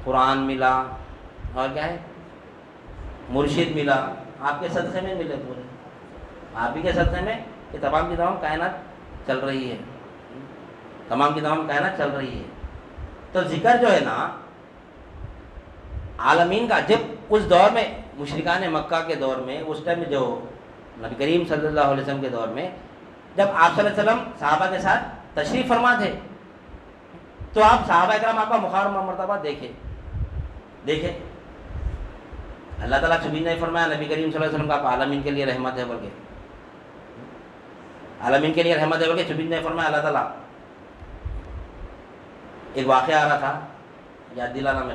Speaker 1: قرآن ملا، اور کیا ہے مرشد ملا. آپ کے صدقے میں ملے پورے، آپ ہی کے صدقے میں کہ تمام کی تمام کائنات چل رہی ہے، تمام کی تمام کائنات چل رہی ہے. تو ذکر جو ہے نا عالمین کا، جب اس دور میں مشرکان مکہ کے دور میں، اس ٹائم جو نبی کریم صلی اللہ علیہ وسلم کے دور میں جب آپ صلی اللہ علیہ وسلم صحابہ کے ساتھ تشریف فرما تھے تو آپ صحابہ اکرام آپ کا مقام و مرتبہ دیکھیں. اللہ تعالیٰ کبھی نہیں فرمایا نبی کریم صلی اللہ علیہ وسلم کا آپ عالمین کے لیے رحمت ہے بلکہ، عالمین کے لیے رحمت ہے بلکہ کبھی نہیں فرمایا اللہ تعالیٰ. ایک واقعہ آ رہا تھا یاد دلانا میں،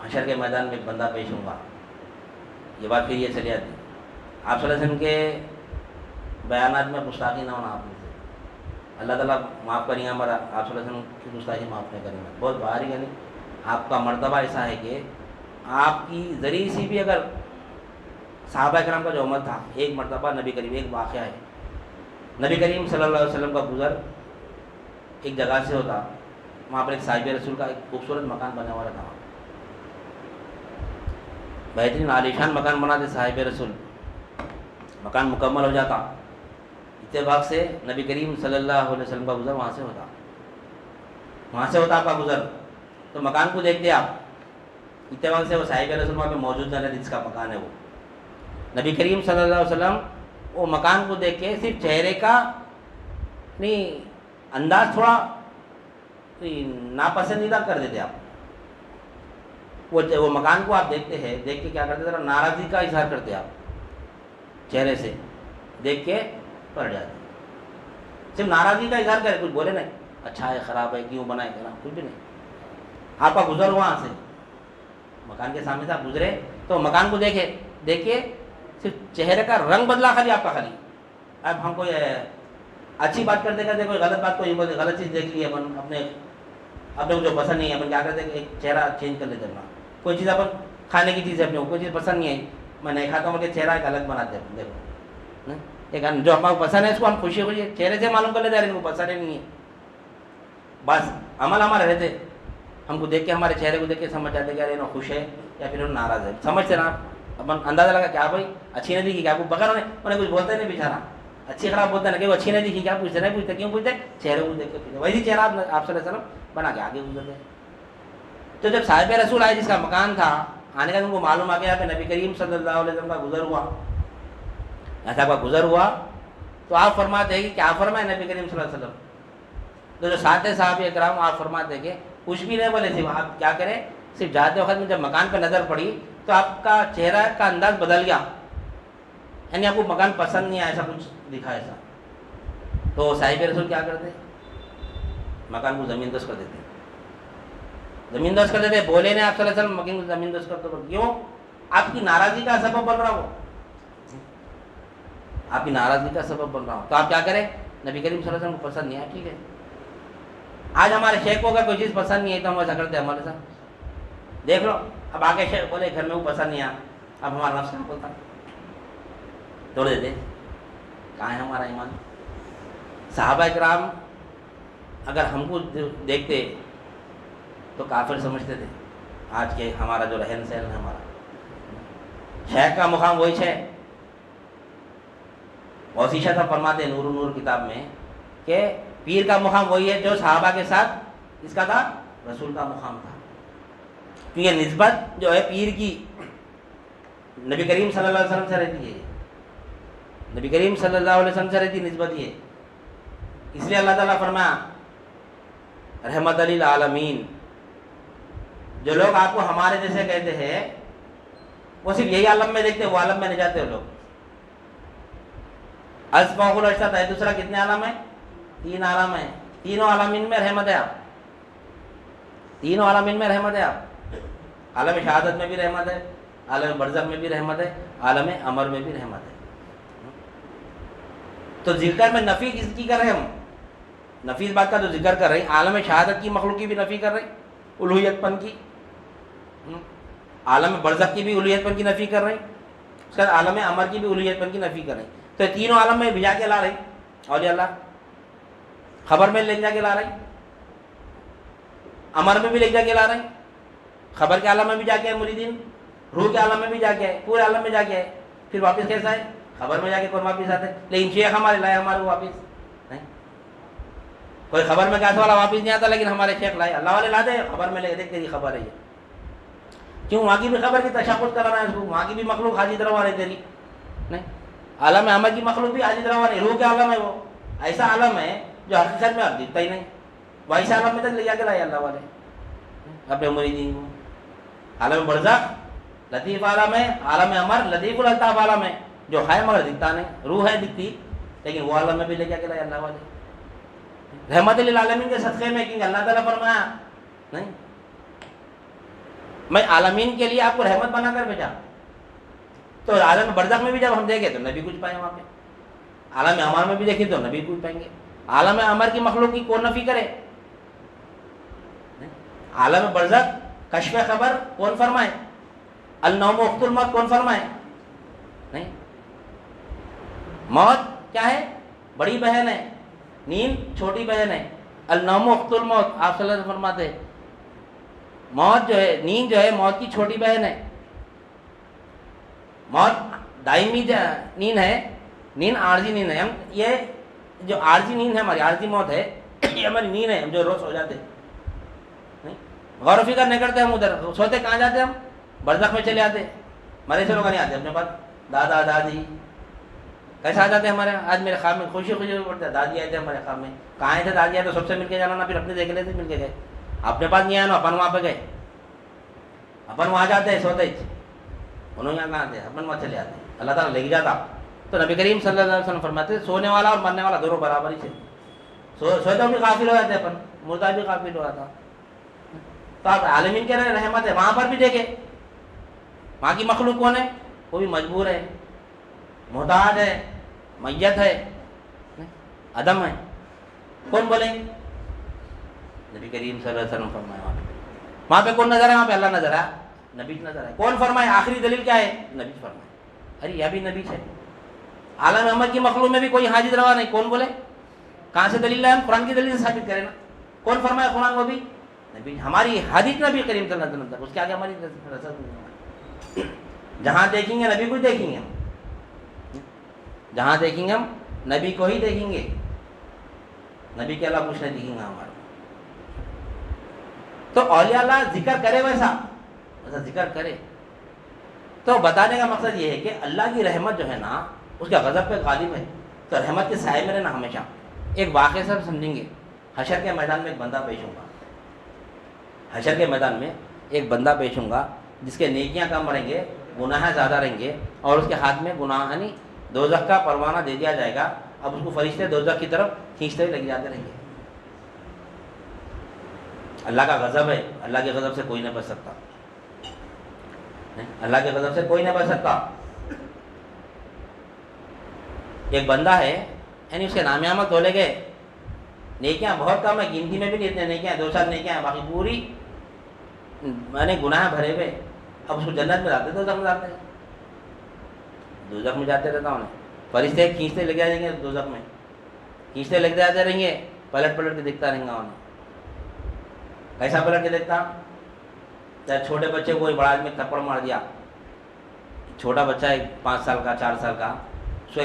Speaker 1: حشر کے میدان میں ایک بندہ پیش ہوں گا. یہ بات پھر یہ چلی آتی آپ صلی اللہ علیہ وسلم کے بیانات میں گستاخی نہ ہونا آپ سے. اللہ تعالیٰ معاف کریں ہمارا آپ صلی اللہ علیہ وسلم کی گستاخی معاف نہیں کریں گے. بہت بھاری یعنی آپ کا مرتبہ ایسا ہے کہ آپ کی ذریعے سے بھی اگر صحابہ کرام کا جو عمل تھا ایک مرتبہ نبی کریم ایک واقعہ ہے نبی کریم صلی اللہ علیہ وسلم کا گزر ایک جگہ سے ہوتا وہاں پر ایک صاحب رسول کا ایک خوبصورت مکان بنا ہوا تھا بہترین عالیشان مکان بنا دے صاحب رسول مکان مکمل ہو جاتا اتفاق سے نبی کریم صلی اللہ علیہ وسلم کا گزر وہاں سے ہوتا آپ کا گزر تو مکان کو دیکھتے آپ اتفاق سے وہ صاحب رسول وہاں پہ موجود نہ رہے جس کا مکان ہے وہ نبی کریم صلی اللہ علیہ وسلم وہ مکان کو دیکھ کے صرف چہرے کا نہیں انداز تھوڑا ناپسندیدہ کر دیتے آپ وہ مکان کو آپ دیکھتے ہیں دیکھ کے کیا کرتے ذرا ناراضگی کا اظہار کرتے آپ چہرے سے دیکھ کے پڑ جاتے صرف ناراضگی کا اظہار کرے کچھ بولے نہیں اچھا ہے خراب ہے کیوں بنائے کرنا کچھ بھی نہیں آپ کا گزر وہاں سے مکان کے سامنے سے آپ گزرے تو مکان کو دیکھ کے صرف چہرے کا رنگ بدلا خالی آپ کا خالی اب ہم کوئی اچھی بات کرتے کرتے کوئی غلط بات کوئی بولتے غلط چیز دیکھ لی اپن اپنے کو جو پسند نہیں ہے اپن کیا کرتے ایک چہرہ چینج کر لیتے اپنا کوئی چیز اپن کھانے کی چیز ہے اپنے کو کوئی چیز پسند نہیں ہے میں نہیں کھاتا ہوں کہ چہرہ ایک الگ بناتے ہیں دیکھو ایک جو ہمارا کو پسند ہے اس کو ہم خوشی چہرے سے معلوم کر لیتے ہیں ان کو پسند نہیں ہے بس عمل ہمارے رہتے ہم کو دیکھ کے ہمارے چہرے کو دیکھ کے سمجھ جاتے کہ یار انہوں خوش ہے یا پھر انہوں ناراض ہے سمجھتے نا اپن اندازہ لگا کیا بھائی اچھی نہیں دکھی کیا کو بغیر انہیں کچھ بولتے نہیں بیچارہ اچھی خراب بولتے ہیں کہ وہ اچھی نہیں دکھی کیا پوچھتے نہیں پوچھتے کیوں پوچھتے چہرے کو دیکھ کے پوچھتے ویسی چہرہ آپ صلی اللہ علیہ وسلم بنا کے آگے گزرتے تو جب صاحب رسول آئے جس کا مکان تھا آنے کا ان کو معلوم آ گیا کہ نبی کریم صلی اللہ علیہ وسلم کا گزر ہوا ایسا کا گزر ہوا تو آپ فرماتے ہیں کہ کیا فرمائے نبی کریم صلی اللہ علیہ وسلم تو جو ساتھ صحابہ اکرام آپ فرماتے ہیں کہ کچھ بھی نہیں بولے صرف آپ کیا کریں صرف جاتے وقت میں جب مکان پہ نظر پڑی تو آپ کا چہرہ کا انداز بدل گیا یعنی آپ کو مکان پسند نہیں آیا ایسا کچھ دکھا ایسا تو صاحب رسول کیا کرتے مکان کو زمین دست کر دیتے زمین دست کر دیتے بولے نہیں آپ صلی اللہ علیہ وسلم مکان کو زمین دست کرتے کیوں آپ کی ناراضگی کا سبب بن رہا ہو آپ کی ناراضگی کا سبب بن رہا ہو تو آپ کیا کریں نبی کریم صلی اللہ علیہ وسلم کو پسند نہیں آیا ٹھیک ہے آج ہمارے شیخ کو اگر کوئی چیز پسند نہیں ہے تو ہم ایسا کرتے ہیں ہمارے ساتھ دیکھ لو اب آگے شیخ بولے گھر میں وہ پسند نہیں آیا اب ہمارا نفس کیا بولتا توڑ دیتے کہاں ہے ہمارا ایمان صحابہ اکرام اگر ہم کو دیکھتے تو کافر سمجھتے تھے آج کے ہمارا جو رہن سہن ہے ہمارا شیخ کا مقام وہی ہے غوثی شاہ صاحب فرماتے ہیں نور نور کتاب میں کہ پیر کا مقام وہی ہے جو صحابہ کے ساتھ اس کا تھا رسول کا مقام تھا کیونکہ نسبت جو ہے پیر کی نبی کریم صلی اللہ علیہ وسلم سے رہتی ہے نبی کریم صلی اللہ علیہ وسلم سے رہتی نسبت یہ اس لیے اللہ تعالیٰ فرمایا رحمت للعالمین جو لوگ آپ کو ہمارے جیسے کہتے ہیں وہ صرف یہی عالم میں دیکھتے وہ عالم میں نہیں جاتے وہ لوگ اسماء الحسنى ہے دوسرا کتنے عالم ہے 3 عالم ہے تینوں عالمین میں رحمت ہے آپ تینوں عالمین میں رحمت ہے آپ عالم شہادت میں بھی رحمت ہے عالم برزخ میں بھی رحمت ہے عالم امر میں بھی رحمت ہے تو ذکر میں نفی کس کی کر رہے ہیں ہم نفی اس بات کا جو ذکر کر رہے ہیں عالم شہادت کی مخلوق کی بھی نفی کر رہے ہیں الوہیت پن کی عالم برزخ کی بھی الوہیت پن کی نفی کر رہے ہیں اس کے بعد عالم امر کی بھی الوہیت پن کی نفی کر رہے ہیں تو تینوں عالم میں بھجا کے لا رہے اولیاء اللہ خبر میں لے جا کے لا رہے امر میں بھی لے جا کے لا رہے خبر کے عالم میں بھی جا کے ہے مریدین روح کے عالم میں بھی جا کے ہے پورے عالم میں جا کے ہے پھر واپس کیسا ہے خبر میں جا کے کون واپس آتے لیکن شیخ ہمارے لائے ہمارے واپس نہیں کوئی خبر میں کیسا والا واپس نہیں آتا لیکن ہمارے شیخ لائے اللہ والے لا دے خبر میں لے دیکھ تیری خبر ہے یہ کیوں وہاں کی بھی خبر کی تشخص کرانا ہے اس کو وہاں کی بھی مخلوق حاجی دروا رہے تیری نہیں عالم امر کی مخلوق بھی حاجی دروا رہے روح کے عالم ہے وہ ایسا عالم ہے جو حقیقت میں اب دکھتا ہی نہیں ویسے عالم میں تک لے جا کے لائے اللہ والے اپنے مریدین کو عالم برزخ لطیف عالم ہے عالم امر لطیف الالطاف عالم ہے جو ہے مگر دکھتا نہیں روح ہے دکھتی لیکن وہ عالم میں بھی لے جا کے لائے اللہ والے رحمت للعالمین کے صدقے میں کیونکہ اللہ تعالیٰ فرمایا نہیں میں عالمین کے لیے آپ کو رحمت بنا کر بھیجا تو عالم برزخ میں بھی جب ہم دیکھیں تو نبی کچھ پائے وہاں پہ عالم امر میں بھی دیکھیں تو نبی کچھ پائیں گے عالم امر کی مخلوق کی کون نفی کرے؟ عالم برزخ کشف خبر کون فرمائے؟ النوم وقت الموت کون فرمائے؟ نہیں. موت کیا ہے؟ بڑی بہن ہے، نیند چھوٹی بہن ہے. النوم وقت الموت آپ صلی اللہ علیہ وسلم فرماتے ہیں موت جو ہے، نیند جو ہے موت کی چھوٹی بہن ہے. موت دائمی نیند ہے، نیند عارضی نیند ہے. ہم یہ جو عارضی نیند ہے ہماری، عارضی موت ہے، یہ ہماری نیند ہے، ہم جو روز سو جاتے ہیں. غور و فکر نہیں کرتے ہم. ادھر سوتے کہاں جاتے ہم؟ برزخ میں چلے آتے. مرے سے لوگ نہیں آتے اپنے پاس. دادا دادی کیسے آ جاتے ہیں ہمارے؟ آج میرے خواب میں خوشی خوشی پڑتے ہیں دادی آئے تھے ہمارے خواب میں. کہاں آئے تھے دادی؟ آئے تو سب سے مل کے جانا نا، پھر اپنے دیکھ لیتے مل کے گئے. اپنے پاس نہیں آیا نا، اپن وہاں پہ گئے. اپن وہاں جاتے ہیں سوتے ہی، انہوں یہاں کہاں آتے ہیں، اپن وہاں چلے آتے ہیں. اللہ تعالیٰ لے کے جاتا. تو نبی کریم صلی اللہ علیہ وسلم فرماتے ہیں سونے والا اور مرنے والا دونوں برابر ہی تھے. سوتے بھی غافل ہو جاتے اپن، مردہ بھی غافل ہو جاتا. تو آپ عالمین کے رحمت ہے. وہاں پر بھی دیکھے وہاں کی مخلوق کون ہے؟ وہ بھی مجبور ہے، محتاج ہے، میت ہے، عدم ہے. کون بولے؟ نبی کریم صلی اللہ علیہ وسلم فرمایا وہاں پہ کون نظر ہے؟ وہاں پہ اللہ نظر ہے، نبی نظر ہے. کون فرمائے؟ آخری دلیل کیا ہے؟ نبی فرمائے. ارے یہ بھی نبی ہے. عالم احمد کی مخلوق میں بھی کوئی حاجت روا نہیں. کون بولے؟ کہاں سے دلیل ہے؟ ہم قرآن کی دلیل سے ثابت کریں نا. کون فرمائے قرآن؟ وہ بھی نبی. ہماری حدیث نبی کریم صلی اللہ علیہ وسلم تک، اس کے آگے ہماری رسد نہیں. جہاں دیکھیں گے نبی کو ہی دیکھیں گے ہم. جہاں دیکھیں گے ہم نبی کو ہی دیکھیں گے. نبی کے علاوہ کچھ نہیں دیکھیں گے ہمارے. تو اولیاء اللہ ذکر کرے ویسا ذکر کرے. تو بتانے کا مقصد یہ ہے کہ اللہ کی رحمت جو ہے نا اس کا غضب پہ غالب ہے. تو رحمت کے سائے میں رہنا ہمیشہ. ایک واقعہ سب سمجھیں گے. حشر کے میدان میں ایک بندہ پیش ہوگا. حشر کے میدان میں ایک بندہ پیش ہوگا جس کے نیکیاں کم رہیں گے، گناہ زیادہ رہیں گے، اور اس کے ہاتھ میں گناہ یعنی دوزخ کا پروانہ دے دیا جائے گا. اب اس کو فرشتے دوزخ کی طرف کھینچتے ہوئے لگ جاتے رہیں گے. اللہ کا غضب ہے. اللہ کے غضب سے کوئی نہیں بچ سکتا. اللہ کے غضب سے کوئی نہیں بچ سکتا. ایک بندہ ہے یعنی اس کے نامیامت تولے گئے، نیکیاں بہت کم ہے، گنتی میں بھی نہیں اتنے نیکیاں، 2-4 نیکیاں ہیں، باقی پوری میں گناہ بھرے ہوئے. اب اس کو جنت میں جاتے دوزخ میں جاتے ہیں. دوزخ میں جاتے رہتا انہیں فرشتے کھینچتے لگ جائیں گے. دوزخ میں کھینچتے لگ جاتے رہیں گے. پلٹ پلٹ کے دیکھتا رہیں گا انہیں. کیسا پلٹ کے دیکھتا؟ چاہے چھوٹے بچے کو کوئی بڑا آدمی تھپڑ مار دیا، چھوٹا بچہ ہے 5 سال کا 4 سال کا، اس کو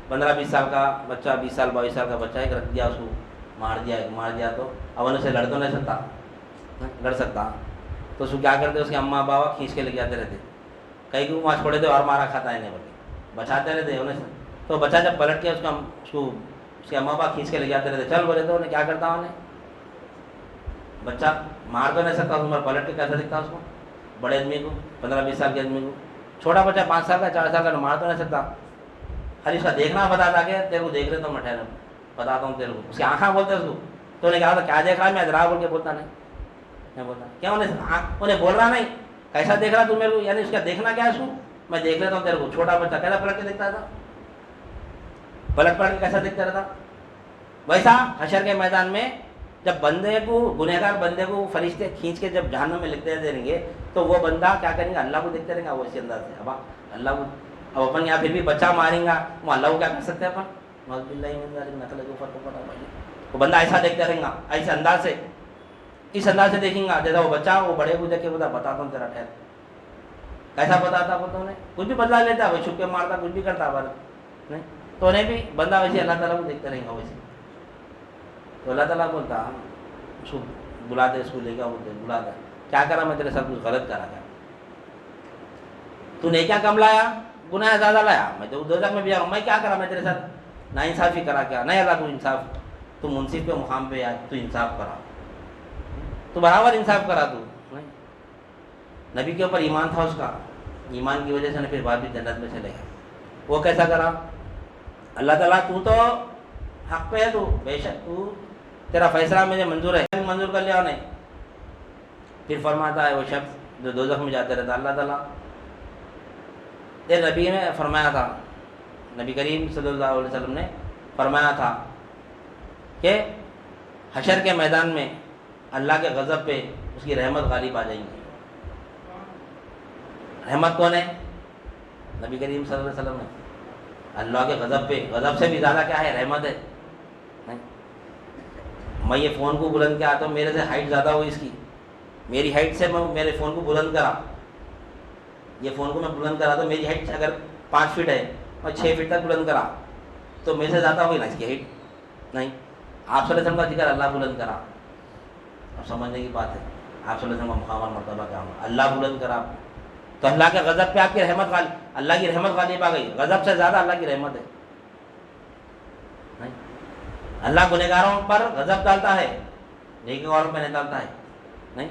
Speaker 1: 15-20 سال کا بچہ، 20 سال 22 سال کا بچہ ایک رکھ دیا، اس کو مار دیا تو اب انہیں سے لڑ تو نہیں سکتا، لڑ سکتا. تو اس کو کیا کرتے؟ اس کے اماں بابا کھینچ کے لے جاتے رہتے. کئی کو وہاں چھوڑے تھے اور مارا کھاتا ہے نہیں بولے، بچاتے رہتے انہیں سے. تو بچہ جب پلٹ کے اس کے اماں بابا کھینچ کے لے جاتے رہتے. چل بولے تو انہیں کیا کرتا؟ انہیں بچہ مار تو نہیں سکتا، اس میں پلٹ کے کیسا دکھتا اس کو؟ بڑے آدمی کو، 15-20 سال کے آدمی کو. چھوٹا بچہ 5 سال کا 4 سال کا مار تو نہیں سکتا. خالی اس کا دیکھنا بتاتا کہ تیرے کو دیکھ رہے تو میں ٹھہرا بتاتا ہوں تیرے کو. اس کی آنکھیں بولتے اس کو. تو انہیں کہا تھا کیا دیکھ رہا ہے؟ میں ادرا بول کے بولتا نہیں بولتا. کیا انہیں بول رہا نہیں کیسا دیکھ رہا تو میرے کو؟ یعنی اس کا دیکھنا کیا ہے اس کو؟ میں دیکھ لیتا ہوں تیرے کو. چھوٹا بچہ کیسا پلٹ کے دیکھتا تھا؟ پلٹ کے کیسا دیکھتا رہتا؟ ویسا حشر کے میدان میں جب بندے کو، گنہگار بندے کو فرشتے کھینچ کے جب جہنم میں لکھتے دیں گے تو وہ بندہ کیا کریں گا؟ اللہ کو دیکھتے رہیں گا وہ اسی انداز سے. اب اللہ کو، اب اپن یہاں پھر بھی بچہ ماریں گا، وہ اللہ کو کیا کر سکتے ہیں اپن؟ وہ بندہ ایسا دیکھتے رہیں گا، ایسے انداز سے، اس انداز سے دیکھیں گا جیسا وہ بچہ وہ بڑے کو دیکھ کے بتاتا ہوں تیرا ٹھہر. کیسا بتاتا وہ؟ تو انہیں کچھ بھی بدلا لیتا، وہ چھپ کے مارتا، کچھ بھی کرتا نہیں. تو انہیں بھی بندہ ویسے اللہ تعالیٰ کو دیکھتے رہیں گا ویسے. تو اللہ تعالیٰ بولتا اس کو بلاتے، اس کو لے گا بلاتا، کیا کرا میں تیرے ساتھ کچھ غلط کرا کیا؟ تو نے کیا کم لایا؟ گناہ زیادہ لایا، میں تو دوزخ میں بھی جا رہا ہوں. میں کیا کرا؟ میں تیرے ساتھ نا انصافی کرا کیا؟ نہیں اللہ تو انصاف، تو منصف پہ مقام پہ آیا، تو انصاف کرا، تو برابر انصاف کرا. تو نبی کے اوپر ایمان تھا، اس کا ایمان کی وجہ سے نے پھر بعد بھی جنت میں چلے گا. وہ کیسا کرا؟ اللہ تعالیٰ تو حق پہ ہے، تو بے شک تو تیرا فیصلہ مجھے منظور ہے، منظور کر لیا نہیں. پھر فرماتا ہے وہ شخص جو دوزخ میں جاتے رہتا، اللہ تعالیٰ نبی نے فرمایا تھا، نبی کریم صلی اللہ علیہ وسلم نے فرمایا تھا کہ حشر کے میدان میں اللہ کے غضب پہ اس کی رحمت غالب آ جائیں گی. رحمت کون ہے؟ نبی کریم صلی اللہ علیہ وسلم ہے. اللہ کے غضب پہ، غضب سے بھی زیادہ کیا ہے؟ رحمت ہے. نہیں، میں یہ فون کو بلند کیا تو میرے سے ہائٹ زیادہ ہوئی اس کی، میری ہائٹ سے میں میرے فون کو بلند کرا، یہ فون کو میں بلند کرا تو میری ہائٹ اگر 5 فٹ ہے اور 6 فٹ تک بلند کرا تو میرے سے زیادہ ہوئی نا اس کی ہائٹ. نہیں، آپ صلی اللہ علیہ وسلم کا ذکر اللہ بلند کرا. اب سمجھنے کی بات ہے، آپ صلی اللہ علیہ وسلم کا مقام اور مرتبہ کیا ہوگا؟ اللہ بلند کرا تو اللہ کے غضب پہ آپ کی رحمت غالب، اللہ کی رحمت غالب آ گئی. غضب سے زیادہ اللہ کی رحمت ہے. نہیں، اللہ گنہگاروں پر غضب ڈالتا ہے، نیکوکاروں پہ نہیں ڈالتا ہے. نہیں،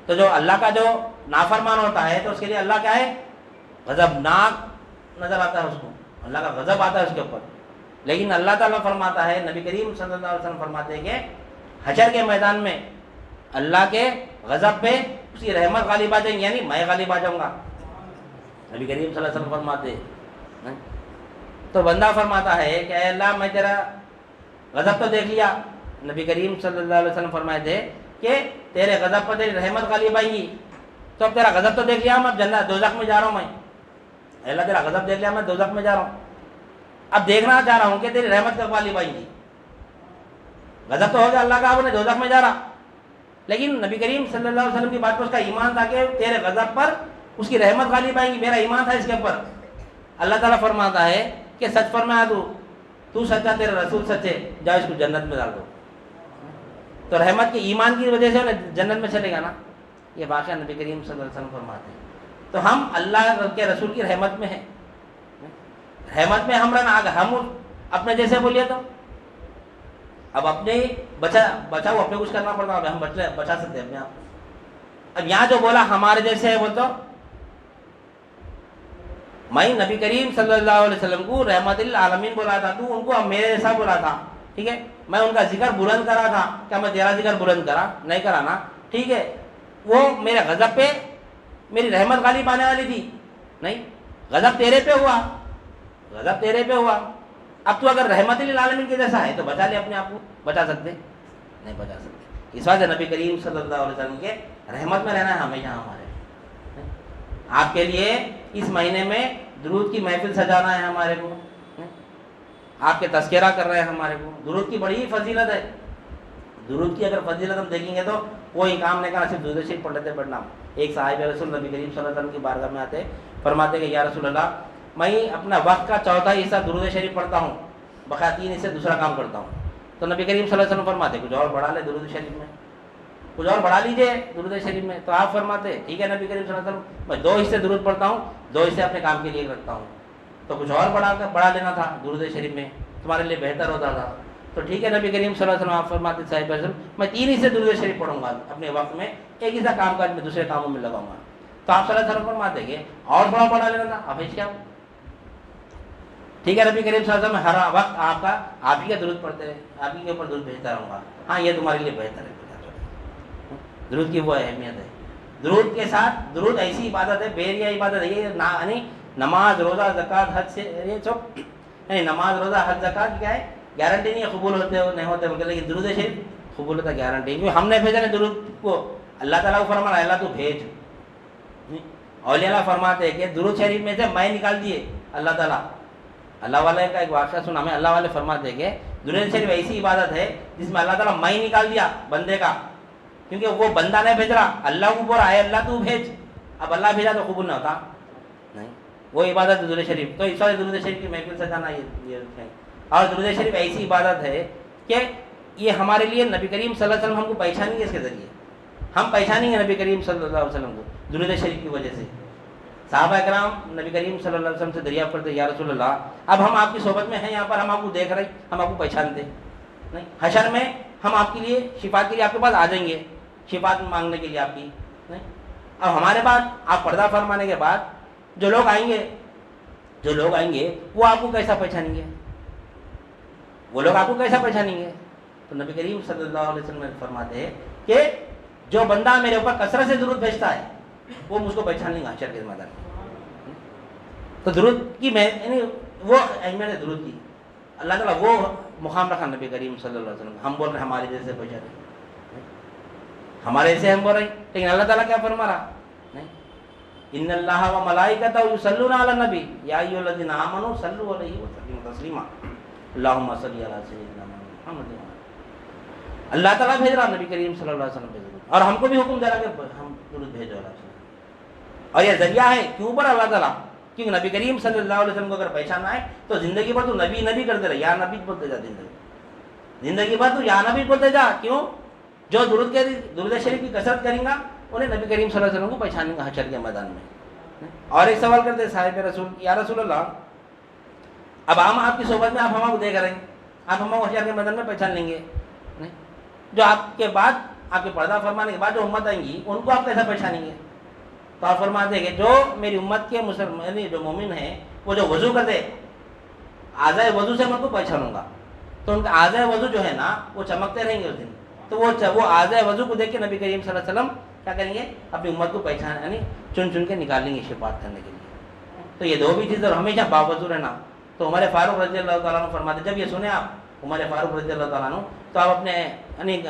Speaker 1: تو جو اللہ کا جو نافرمان ہوتا ہے تو اس کے لیے اللہ کیا ہے؟ غضبناک نظر آتا ہے اس کو، اللہ کا غضب آتا ہے اس کے اوپر. لیکن اللہ تعالیٰ فرماتا ہے، نبی کریم صلی اللہ علیہ وسلم فرماتے ہیں کہ حشر کے میدان میں اللہ کے غضب پہ اس کی رحمت غالب آ جائیں گی، یعنی میں غالب آ جاؤں گا. نبی کریم صلی اللہ علیہ وسلم فرماتے ہیں. تو بندہ فرماتا ہے کہ اے اللہ میں تیرا غضب تو دیکھ لیا. نبی کریم صلی اللہ علیہ وسلم فرمائے تھے کہ تیرے غضب پر تیری رحمت غالب آئیں گی. تو اب تیرا غضب تو دیکھ لیا، میں اب جنت دوزخ میں جا رہا ہوں. میں اے اللہ تیرا غضب دیکھ لیا، میں دوزخ میں جا رہا ہوں. اب دیکھنا چاہ رہا ہوں کہ تیری رحمت کب غالب آئیں گی. غضب تو ہو گیا اللہ کا، آپ نے دوزخ میں جا رہا. لیکن نبی کریم صلی اللہ علیہ وسلم کی بات پر اس کا ایمان تھا کہ تیرے غضب پر اس کی رحمت غالب آئیں گی. میرا ایمان تھا اس کے اوپر. اللہ تعالیٰ فرماتا ہے کہ سچ فرمایا تو سچا، تیرے رسول سچے، جاؤ اس کو جنت میں ڈال دو. تو رحمت کے ایمان کی وجہ سے جنت میں چلے گا نا. یہ واقعہ نبی کریم صلی اللہ علیہ وسلم فرماتے ہیں. تو ہم اللہ کے رسول کی رحمت میں ہیں. رحمت میں ہم رہنا، اگر ہم اپنے جیسے بولیے تو اب اپنے بچاؤ اپنے کچھ کرنا پڑتا ہے. ہم بچا سکتے ہیں اپنے آپ. اب یہاں جو بولا ہمارے جیسے ہے، وہ تو میں نبی کریم صلی اللہ علیہ وسلم کو رحمت للعالمین بولا تھا، تو ان کو میرے جیسا بولا تھا. ٹھیک ہے، میں ان کا ذکر بلند کرا تھا. کیا میں تیرا ذکر بلند کرا؟ نہیں کرا نا. ٹھیک ہے، وہ میرے غضب پہ میری رحمت غالب آنے والی تھی. نہیں، غضب تیرے پہ ہوا، غضب تیرے پہ ہوا. اب تو اگر رحمت للعالمین کے جیسا ہے تو بچا لے اپنے آپ کو. بچا سکتے؟ نہیں بچا سکتے. اس وجہ سے نبی کریم صلی اللہ علیہ وسلم کے رحمت میں رہنا ہے ہمیشہ ہمارے. آپ کے لیے اس مہینے میں درود کی محفل سجانا ہے ہمارے کو. آپ کے تذکرہ کر رہے ہیں ہمارے کو. درود کی بڑی فضیلت ہے. درود کی اگر فضیلت ہم دیکھیں گے تو کوئی کام نہیں کرنا، صرف درود شریف پڑھ لیتے پڑھنا. ایک صاحب رسول نبی کریم صلی اللہ علیہ وسلم کی بارگاہ میں آتے، فرماتے کہ یا رسول اللہ، میں اپنا وقت کا چوتھائی حصہ درود شریف پڑھتا ہوں، بقیہ 3 حصے دوسرا کام کرتا ہوں. تو نبی کریم صلی اللہ علیہ وسلم فرماتے کچھ اور بڑھا لے درود شریف میں، کچھ اور بڑھا لیجئے درود شریف میں. تو آپ فرماتے ٹھیک ہے نبی کریم صلی اللہ علیہ وسلم، میں 2 حصے درود پڑھتا ہوں، 2 حصے اپنے کام کے لیے رکھتا ہوں. تو کچھ اور بڑھا لینا تھا درود شریف میں، تمہارے لیے بہتر ہوتا تھا. تو ٹھیک ہے نبی کریم صلی اللہ علیہ وسلم آپ فرماتے صاحب وسلم، میں 3 حصے درود شریف پڑھوں گا اپنے وقت میں، 1 حصہ کام کاج میں دوسرے کاموں میں لگاؤں گا. تو آپ صلی اللہ علیہ وسلم فرماتے کہ اور تھوڑا بڑھا لینا تھا. اب کیا ٹھیک ہے نبی کریم صلی اللہ علیہ وسلم ہر وقت آپ ہی کا درود پڑھتے رہے، آپ ہی کے اوپر درود بھیجتا رہوں گا. ہاں یہ تمہارے لیے بہتر ہے. درود کی وہ اہمیت ہے. درود کے ساتھ، درود ایسی عبادت ہے، بیریا عبادت ہے. یہ یعنی نماز، روزہ، زکوٰۃ، حج سے یہ سب، یعنی نماز، روزہ، حج، زکوٰۃ کیا ہے؟ گارنٹی نہیں ہے قبول ہوتے ہو نہیں ہوتے بلکہ، لیکن درود شریف قبول ہوتا گارنٹی. کیونکہ ہم نے بھیجا ہے درود کو. اللہ تعالیٰ کو فرمانا اللہ تو بھیج. اولیاء اللہ فرماتے ہیں کہ درود شریف میں سے میں نکال دیے اللہ تعالیٰ. اللہ والے کا ایک واقعہ سنا میں. اللہ والے فرماتے ہیں کہ درود شریف ایسی عبادت ہے جس میں اللہ تعالیٰ میں نکال دیا بندے کا، کیونکہ وہ بندہ نہیں بھیج رہا، اللہ کو بول رہا ہے اللہ تو بھیج. اب اللہ بھیجا تو قبول نہ ہوتا نہیں. وہ عبادت ہے درود شریف. تو اس وجہ درود شریف کی محفل سجانا یہ ہے. اور درود شریف ایسی عبادت ہے کہ یہ ہمارے لیے نبی کریم صلی اللہ علیہ وسلم ہم کو پہچانیں گے. اس کے ذریعے ہم پہچانیں گے نبی کریم صلی اللہ علیہ وسلم کو درود شریف کی وجہ سے. صحابہ کرام نبی کریم صلی اللہ علیہ وسلم سے دریافت کرتے یا رسول اللہ، اب ہم آپ کی صحبت میں ہیں، یہاں پر ہم آپ کو دیکھ رہے ہیں، ہم آپ کو پہچانتے نہیں. حشر میں ہم آپ کے لیے شفاعت کے لیے آپ کے پاس آ جائیں گے، شفاعت مانگنے کے لیے آپ کی نہیں. اب ہمارے بعد آپ پردہ فرمانے کے بعد جو لوگ آئیں گے وہ آپ کو کیسا پہچانیں گے؟ وہ لوگ آپ کو کیسا پہچانیں گے؟ تو نبی کریم صلی اللہ علیہ وسلم فرماتے ہیں کہ جو بندہ میرے اوپر کثرت سے درود بھیجتا ہے وہ مجھ کو پہچان لیں گا حشر کے میدان میں. تو درود کی یعنی وہ اہمیت ہے درود کی. اللہ تعالیٰ وہ مقام رکھا نبی کریم صلی اللہ علیہ وسلم. ہم بول رہے ہیں ہمارے جیسے بشر ہیں, ہمارے جیسے ہم بول رہے ہیں, لیکن اللہ تعالیٰ کیا فرما رہا نہیں, ان اللہ و ملائکتہ یصلون علی النبی یا ایھا الذین آمنوا صلوا علیہ وسلموا تسلیما اللہم صلی علی سیدنا محمد. اللہ تعالیٰ بھیج رہا نبی کریم صلی اللہ علیہ وسلم پہ, اور ہم کو بھی حکم دے رہا کہ ہم درود بھیجو اللہ صلی اللہ علیہ وسلم. اور یہ ذریعہ ہے کیوں پر اللہ تعالیٰ, کیونکہ نبی کریم صلی اللہ علیہ وسلم کو اگر پہچانا ہے تو زندگی بھر تو نبی نبی کرتے رہے, یا نبی بولتے جا, زندگی بھر تو یا نبی بولتے جا. کیوں؟ جو درود شریف کی کثرت کریں گا انہیں نبی کریم صلی اللہ علیہ وسلم کو پہچانیں گا حشر کے میدان میں. اور ایک سوال کرتے صاحب رسول, یا رسول اللہ اب ہم آپ کی صحبت میں آپ ہم کو دیکھ رہے ہیں, آپ ہم کو حشر کے میدان میں پہچان لیں گے, جو آپ کے بعد آپ کے پردہ فرمانے کے بعد جو امت آئیں گی ان کو آپ کیسا پہچانیں گے؟ تو آپ فرماتے ہیں کہ جو میری امت کے مسلمان جو مومن ہیں وہ جو وضو کرتے اعضائے وضو سے میں ان کو پہچانوں گا, تو ان کا اعضائے وضو جو ہے نا وہ چمکتے رہیں گے اس دن. تو وہ اعضائے وضو کو دیکھ کے نبی کریم صلی اللہ علیہ وسلم کیا کریں گے, اپنی امت کو پہچان یعنی چن کے نکالیں گے شفاعت کرنے کے لیے. تو یہ دو بھی چیزیں, اور ہمیشہ باوضو رہنا. تو عمر فاروق رضی اللہ تعالیٰ عنہ فرماتے, جب یہ سنیں آپ عمر فاروق رضی اللہ تعالیٰ عنہ, تو آپ اپنے یعنی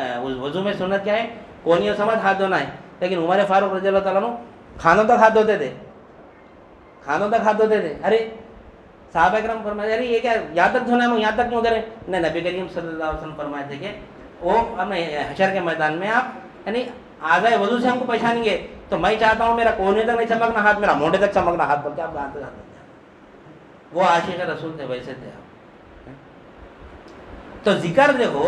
Speaker 1: وضو میں سنت کیا ہے, کونی اور سمجھ ہاتھ دھونا ہے. لیکن عمر فاروق رضی اللہ تعالیٰ عنہ کھانوں تک ہاتھ دھوتے تھے, کھانوں تک ہاتھ دھوتے تھے. ارے صحابہ کرام فرماتے ارے یہ کیا یہاں تک دھونا ہے, یہاں تک کیوں دھرے؟ نہیں, نبی کریم صلی اللہ علیہ وسلم فرمائے تھے کہ وہ اپنے حشر کے میدان میں آپ یعنی اعضائے وضو سے ہم کو پہچانیں گے. تو میں چاہتا ہوں میرا کونے تک نہیں چمکنا ہاتھ, میرا مونڈے تک چمکنا ہاتھ, بول کے آپ ہاتھ دھوتے. وہ عاشق رسول تھے, ویسے تھے آپ. تو ذکر دیکھو.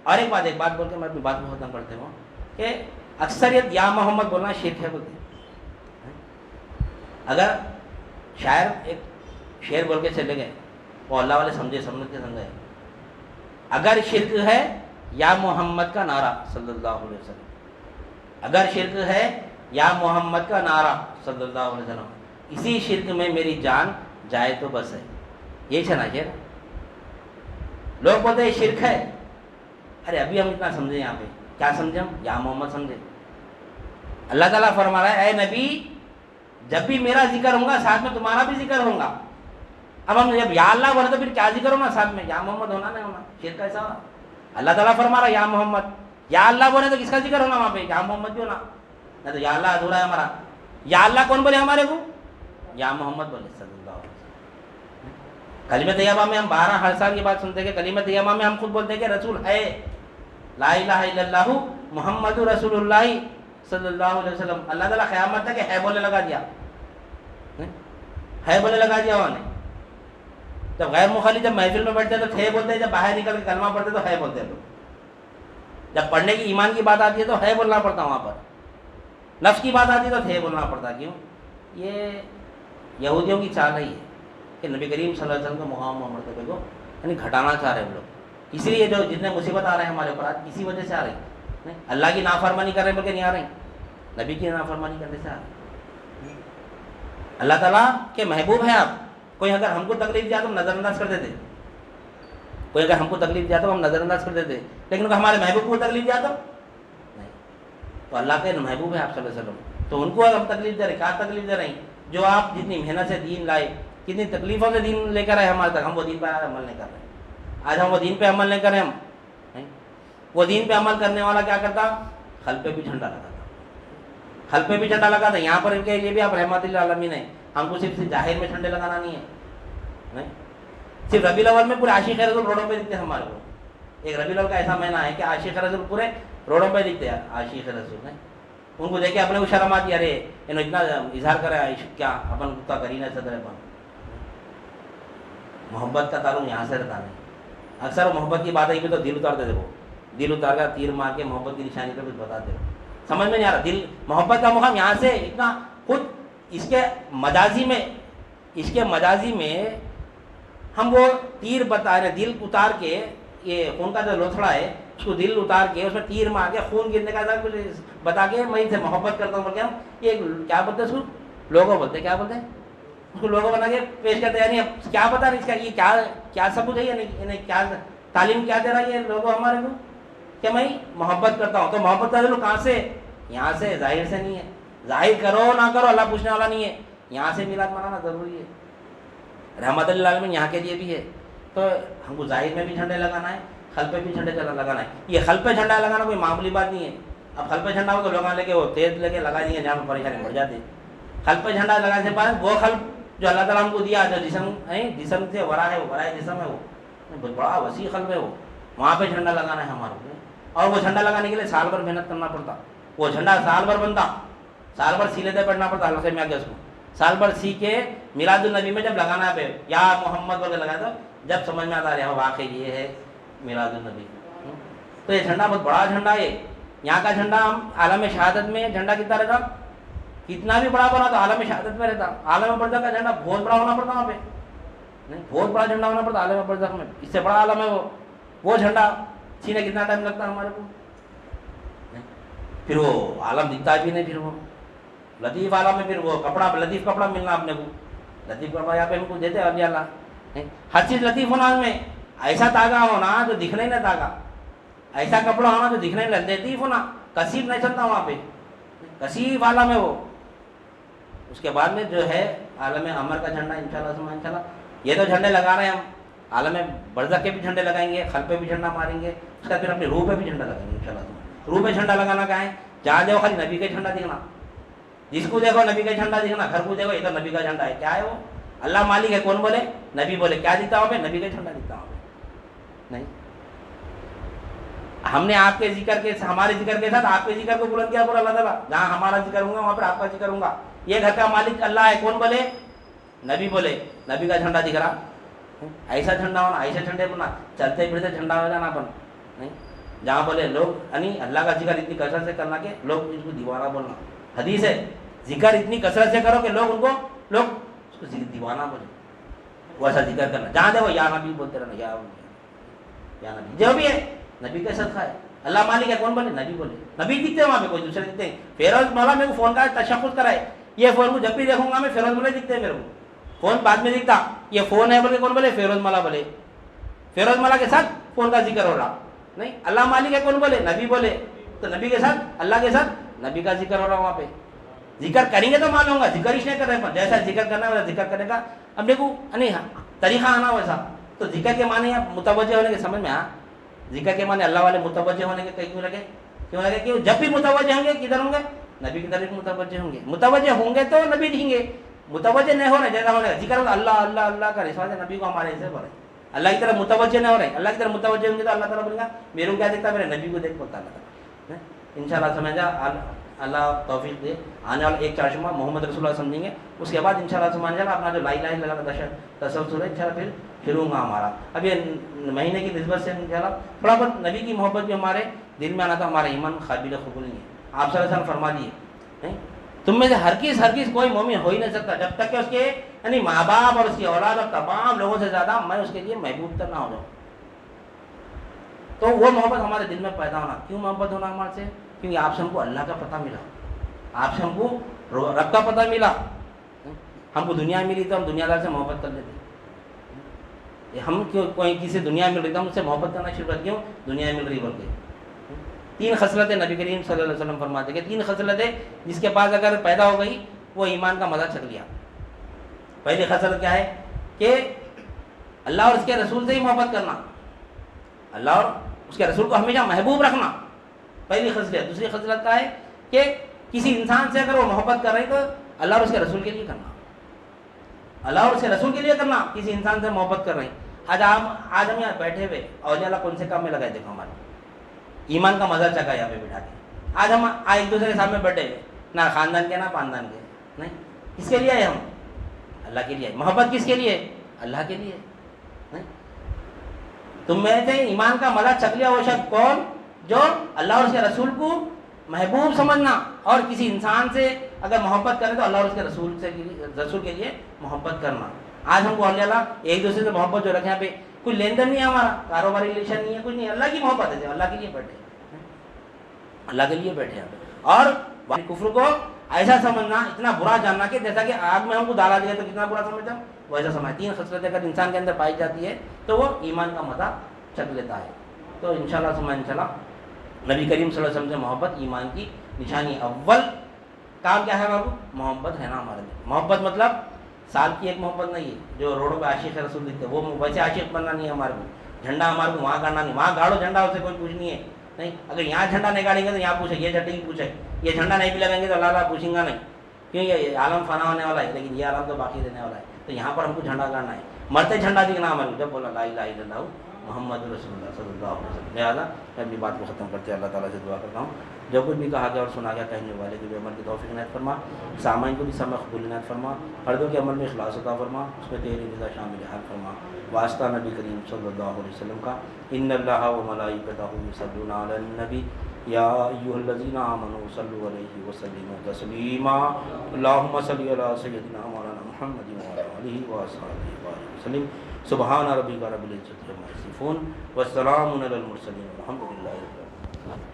Speaker 1: اور ایک بات بول کے میں اپنی بات کو ختم کرتے ہوں کہ اکثریت یا محمد بولنا شرک ہے بولتے ہیں. اگر شاعر ایک شعر بول کے چلے گئے وہ اللہ والے سمجھے سمجھے, اگر شرک ہے یا محمد کا نعرہ صلی اللہ علیہ وسلم, اگر شرک ہے یا محمد کا نعرہ صلی اللہ علیہ وسلم, اسی شرک میں میری جان جائے تو بس ہے. یہی چھنا شعر. لوگ بولتے ہیں شرک ہے, ارے ابھی ہم اتنا سمجھے, یہاں پہ کیا سمجھے ہم, یا محمد سمجھے. اللہ تعالیٰ فرما رہا ہے اے نبی جب بھی میرا ذکر ہوگا ساتھ میں تمہارا بھی ذکر ہوگا. اب ہم جب یا اللہ بولے تو پھر کیا ذکر ہونا ساتھ میں, یا محمد ہونا نہیں ہونا, شرک ایسا ہونا. اللہ تعالیٰ فرما رہا ہے یا محمد, یا اللہ بولے تو کس کا ذکر ہونا وہاں پہ, یا محمد بھی ہونا. نہیں تو یا اللہ ادھورا ہے ہمارا. یا اللہ کون بولے ہمارے کو, یا محمد بولے صلی اللہ علیہ وسلم. کلمہ طیبہ میں ہم 12 ہر سال کی بات سنتے ہیں کہ کلمہ طیبہ میں ہم خود بولتے ہیں کہ رسول ہے, لا الہ الا اللہ محمد رسول اللہ صلی اللہ علیہ وسلم. اللہ تعالیٰ قیامت تک ہے بولنے لگا دیا, ہے بولنے لگا دیا انہوں نے. جب غیر مخالف جب محفل میں بیٹھتے تو تھے بولتے ہیں, جب باہر نکل کے کلمہ پڑھتے تو ہے بولتے ہیں. جب پڑھنے کی ایمان کی بات آتی ہے تو ہے بولنا پڑتا وہاں پر, نفس کی بات آتی ہے تو تھے بولنا پڑتا. کیوں؟ یہ یہودیوں کی چال ہے کہ نبی کریم صلی اللہ علیہ وسلم کو مقام و مرتبے کو یعنی گھٹانا چاہ رہے ہیں لوگ. اسی لیے جو جتنے مصیبت آ رہے ہیں ہمارے اوپر آج اسی وجہ سے آ رہے ہیں. اللہ کی نافرمانی کر رہے ہیں بلکہ نہیں آ رہے ہیں, نبی کی نافرمانی کرنے سے آ رہے ہیں. اللہ تعالیٰ کے محبوب ہیں آپ. کوئی اگر ہم کو تکلیف دیا تو ہم نظر انداز کر دیتے, کوئی اگر ہم کو تکلیف دیا تو ہم نظر انداز کر دیتے, لیکن اگر ہمارے محبوب کو تکلیف دیا تو نہیں. تو اللہ کے محبوب ہیں آپ صلی اللہ علیہ وسلم, تو ان کو ہم تکلیف دے رہے. کیا تکلیف دے رہے ہیں؟ جو آپ جتنی محنت سے دین لائے, کتنی تکلیفوں سے دین لے کر آئے ہمارے تک, ہم وہ دین پہ عمل نہیں کر رہے. آج ہم وہ دین پہ عمل نہیں کر رہے. ہم وہ دین پہ عمل کرنے والا کیا کرتا, خل پہ بھی جھنڈا لگاتا, خل پہ بھی جھنڈا لگاتا. یہاں پر ان کے لیے بھی آپ رحمت للعالمین ہیں. ہم کو صرف ظاہر میں جھنڈے لگانا نہیں ہے, صرف ربیع الاول میں پورے عاشق رسول روڈوں پہ دکھتے ہیں ہمارے کو. ایک ربیع الاول کا ایسا مہینہ ہے کہ عاشق رسول پورے روڈوں پہ دکھتے ہیں. عاشق رسول ان کو دیکھ کے اپنے کو شرم آتی ہے, ارے انہوں اتنا اظہار کرے عشق کیا اپن کا کری نہ صدر اپن. محبت کا تعلق یہاں سے رہتا نہیں. اکثر محبت کی بات ہے کہ تو دل اتارتے دیکھو, دل اتار کر تیر مار کے محبت کی نشانی پہ کچھ بتاتے ہو, سمجھ میں نہیں آ رہا. دل محبت کا مقام یہاں سے اتنا خود اس کے مجازی میں ہم وہ تیر بتا رہے, دل اتار کے, یہ خون کا جو لوتھڑا ہے اس کو دل اتار کے اس میں تیر مار کے خون گرنے کا کچھ بتا کے میں ان سے محبت کرتا ہوں. بول کے ہم یہ کیا بولتے ہیں اس کو, لوگو بولتے ہیں, کیا بولتے ہیں اس کو, لوگو بنا کے پیش کرتے ہیں. یعنی کیا بتا رہے اس کا, یہ کیا ثبوت ہے, یعنی کیا تعلیم کیا دے رہا ہے یہ لوگو ہمارے کو کہ میں محبت کرتا ہوں. تو محبت کا دل کہاں سے, یہاں سے, ظاہر سے نہیں ہے. ظاہر کرو نہ کرو اللہ پوچھنے والا نہیں ہے. یہاں سے میلاد منانا ضروری ہے. رحمت للعالمین یہاں کے لیے بھی ہے, تو ہم کو ظاہر میں بھی جھنڈے لگانا ہے، خل پہ بھی جھنڈے لگانا ہے. یہ خل پہ جھنڈا لگانا کوئی معمولی بات نہیں ہے. اب خل پہ جھنڈا ہو تو لوگ لے کے وہ تیز لے کے لگا دیں گے جہاں پر پریشانی بڑھ جاتی ہے. خل پہ جھنڈا لگانے سے بعد وہ خل جو اللہ تعالیٰ ہم کو دیا جو جسم ہے، جسم سے ورا ہے، وہ ورائے جسم ہے، وہ بہت بڑا وسیع خلق ہے، وہ وہاں پہ جھنڈا لگانا ہے ہمارے کو. اور وہ جھنڈا لگانے کے لیے سال بھر محنت کرنا پڑتا. وہ جھنڈا سال بھر بنتا، سال بھر سینے دے پڑنا پڑتا حلقے میں آ کے اس کو سال بھر سی کے میلاد النبی میں جب لگانا ہے یا محمد بول کے لگایا تو جب سمجھ میں آتا ہے واقعی یہ ہے میلاد النبی. تو یہ جھنڈا بہت بڑا جھنڈا ہے. یہاں کا جھنڈا ہم عالم شہادت میں جھنڈا کتنا رہتا، کتنا بھی بڑا بنا تو عالم شہادت میں رہتا. عالم برزخ کا جھنڈا بہت بڑا ہونا پڑتا وہاں پہ، نہیں بہت بڑا جھنڈا ہونا پڑتا عالم برزخ میں. اس سے بڑا عالم ہے وہ جھنڈا سینے کتنا ٹائم لگتا ہمارے کو. پھر وہ عالم دکھتا بھی نہیں، پھر وہ لطیف عالم ہے. پھر وہ کپڑا لطیف کپڑا ملنا اپنے کو، لطیف کپڑا یہاں پہ ہم کو دیتے اولیاء اللہ. ہر چیز لطیف ہونا اس میں. ایسا تاگا ہونا جو دکھنے نہ تاگا، ایسا کپڑا ہونا جو دکھنے نہ لطیف ہونا. کثیف نہیں چلتا وہاں پہ، کثیف عالم ہے وہ. اس کے بعد میں جو ہے عالم امر کا جھنڈا انشاءاللہ. یہ تو جھنڈے لگا رہے ہیں ہم. عالم برزخ کے بھی جھنڈے لگائیں گے، خل پہ بھی جھنڈا ماریں گے. اس کا پھر اپنی روح پہ بھی جھنڈا لگائیں گے انشاءاللہ. روح پہ جھنڈا لگانا کہاں ہے؟ جہاں دیکھو خالی نبی کا جھنڈا دکھنا، جس کو دیکھو نبی کا جھنڈا دکھنا. گھر کو دیکھو یہ تو نبی کا جھنڈا ہے. کیا ہے وہ؟ اللہ مالک ہے. کون بولے؟ نبی بولے. کیا دکھتا وہاں پہ؟ نبی کا جھنڈا دکھتا وہاں پہ. نہیں، ہم نے آپ کے ذکر کے ہمارے ذکر کے ساتھ آپ کے ذکر کو بلند کیا. بولا اللہ تعالیٰ جہاں ہمارا ذکر ہوں گا وہاں پر آپ کا ذکر ہوں گا. یہ گھر کا مالک اللہ ہے. کون بولے؟ نبی بولے. نبی کا جھنڈا دکھ رہا. ایسا جھنڈا ہونا، ایسے جھنڈے بننا، چلتے پھرتے جھنڈا ہو جانا اپن. نہیں، جہاں بولے لوگ یعنی اللہ کا ذکر اتنی کثرت سے کرنا کہ لوگ اس کو دیوانہ بولنا. حدیث ہے ذکر اتنی کثرت سے کرو کہ لوگ اس کو دیوانہ بولے. ویسا ذکر کرنا. جہاں دیکھو یا نبی بولتے رہنا، یا نبی جو بھی ہے نبی کا صدقہ ہے. اللہ مالک ہے. کون بولے؟ نبی بولے. نبی دکھتے ہیں وہاں پہ، کوئی دوسرے دکھتے ہیں. فیروز مولا میرے کو فون کا تشخص کرائے. یہ فون کو جب بھی دیکھوں گا میں فیروز مولا دکھتے ہیں میرے کو. فون بعد میں دکھتا. یہ فون ہے بول کے کون بولے؟ فیروز مولا بولے. فیروز مولا کے ساتھ فون کا ذکر ہو رہا. نہیں، اللہ مالک ہے. کون بولے؟ نبی بولے. تو نبی کے ساتھ اللہ کے ساتھ نبی کا ذکر ہو رہا وہاں پہ. ذکر کریں گے تو معلوم ہوگا. ذکر ہی نہیں کر رہے ہیں، جیسا ذکر کرنا ہے ویسا ذکر کرنے کا اب دیکھو طریقہ آنا ویسا. تو ذکر کے معنی آپ متوجہ ہونے کے سمجھ میں ذکر کے معنی اللہ والے متوجہ ہونے کے کیوں لگے کہ جب بھی متوجہ ہوں گے کدھر ہوں گے؟ نبی کی طرف متوجہ ہوں گے. متوجہ ہوں گے تو نبی دکھیں گے. متوجہ نہیں ہو رہے جیسا ہونے ذکر اللہ اللہ اللہ کا رسوا ہے. نبی کو ہمارے ایسے بولے اللہ کی طرف متوجہ نہیں ہو رہے. اللہ کی طرف متوجہ ہوں گے تو اللہ تعالیٰ بولے گا میرے کو کیا دیکھتا ہے؟ میرے نبی کو دیکھ بولتا اللہ تعالیٰ. انشاءاللہ سمجھا. اللہ توفیق دے. آنے والا ایک چاشمہ محمد رسول اللہ سمجھیں گے. اس کے بعد انشاءاللہ سمجھ جانا اپنا جو لا الہ الا اللہ تسلسل ہے انشاءاللہ پھر پھروں گا ہمارا. اب یہ مہینے کی نسبت سے انشاءاللہ تھوڑا بہت نبی کی محبت بھی ہمارے دل میں آنا تھا. ہمارا ایمان قابل قبول نہیں ہے. آپ صلی اللہ علیہ وسلم فرما دیے تم میں سے ہر کس کوئی مومن ہو ہی نہیں سکتا جب تک کہ اس کے یعنی ماں باپ اور اس کی اولاد اور تمام لوگوں سے زیادہ میں اس کے لیے محبوب تر نہ ہو جاؤں. تو وہ محبت ہمارے دل میں پیدا ہونا. کیوں محبت ہونا ہمارے سے؟ کیونکہ آپ سے ہم کو اللہ کا پتہ ملا، آپ سے ہم کو رب کا پتہ ملا. ہم کو دنیا ملی تو ہم دنیا دار سے محبت کر لیتے. ہم کوئی کسی دنیا مل رہی تو ہم اس سے محبت کرنا شروع کر. کیوں؟ دنیا مل رہی بول کے. 3 خصلتیں نبی کریم صلی اللہ علیہ وسلم فرماتے کہ 3 خصلتیں جس کے پاس اگر پیدا ہو گئی وہ ایمان کا مزہ چکھ لیا. پہلی خصلت کیا ہے کہ اللہ اور اس کے رسول سے ہی محبت کرنا، اللہ اور اس کے رسول کو ہمیشہ محبوب رکھنا. پہلی خصلت. دوسری خصلت کیا ہے کہ کسی انسان سے اگر وہ محبت کر رہے تو اللہ اور اس کے رسول کے لیے کرنا، اللہ اور اس کے رسول کے لیے کرنا. کسی انسان سے محبت کر رہے ہیں. آج ہم یہاں بیٹھے ہوئے اولیاء اللہ کون سے کام میں لگائے؟ دیکھو ہمارے ایمان کا مزہ چکا یہاں پہ بٹھا کے. آج ہم ایک دوسرے کے سامنے بیٹھے ہوئے، نہ خاندان کے نہ خاندان کے. نہیں، کس کے لیے آئے ہم؟ اللہ کے لیے. محبت کس کے لیے؟ اللہ کے لیے. نہیں، تم میں سے ایمان کا مزہ چک لیا وہ شخص کون؟ جو اللہ اور اس کے رسول کو محبوب سمجھنا اور کسی انسان سے اگر محبت کرے تو اللہ اور اس کے رسول کے لیے محبت کرنا. آج ہم کو اللہ ایک دوسرے سے محبت جو رکھے یہاں پہ کوئی لین دین نہیں ہے ہمارا، کاروباری ریلیشن نہیں ہے، کچھ نہیں. اللہ کی محبت ہے، اللہ کے لیے بیٹھے، اللہ کے لیے بیٹھے. اور کفر کو ایسا سمجھنا، اتنا برا جاننا کہ جیسا کہ آگ میں ہم کو ڈالا دیا تو کتنا برا سمجھتا ویسا سمجھ. 3 خصلتیں اگر انسان کے اندر پائی جاتی ہے تو وہ ایمان کا مزہ چکھ لیتا ہے. تو انشاءاللہ سمجھ انشاءاللہ نبی کریم صلی اللہ علیہ وسلم سے محبت ایمان کی نشانی. اول کام کیا ہے بابو؟ محبت ہے نا ہمارے دل. محبت مطلب سال کی ایک محبت نہیں ہے جو روڈوں پہ عاشق رسول دکھتے وہ ویسے عاشق بننا نہیں ہے ہمارے کو. جھنڈا ہمارے کو وہاں گاڑنا نہیں, وہاں گاڑو جھنڈا, اسے کوئی پوچھ نہیں ہے. نہیں, اگر یہاں جھنڈا نہیں گاڑیں گے تو یہاں پوچھے, یہ جھنڈے کی پوچھے, یہ جھنڈا نہیں بھی لگیں گے تو اللہ تعالیٰ پوچھیں گا نہیں, کیوں یہ عالم فنا ہونے والا ہے لیکن یہ عالم تو باقی رہنے والا ہے. تو یہاں پر ہم کو جھنڈا گاڑنا ہے, مرتے جھنڈا دکھنا ہمارے کو, جب بولا لا الہ الا اللہ محمد رسول اللہ صلی اللہ علیہ وسلم. لہٰذا میں اپنی بات کو ختم کرتے اللہ تعالیٰ سے دعا کرتا ہوں جو کچھ بھی کہا گیا اور سنا گیا کہنے والے کے بھی عمل کی توفیق عنایت فرما, سامعین کو بھی سب میں قبول عنایت فرما, پردوں کے عمل میں اخلاص عطا فرما, اس میں تیری رضا شامل حال فرما. واسطہ نبی کریم صلی اللہ علیہ وسلم کا, ان اللہ و ملائکتہ یصلون علی النبی یا ایھا الذین آمنوا صلوا علیہ وسلموا تسلیما. اللہم صل علی سیدنا مولانا محمد وعلی آلہ وصحبہ وسلم. سبحان ربک رب العزۃ عما یصفون والسلام علی المرسلین والحمد للہ رب العالمین.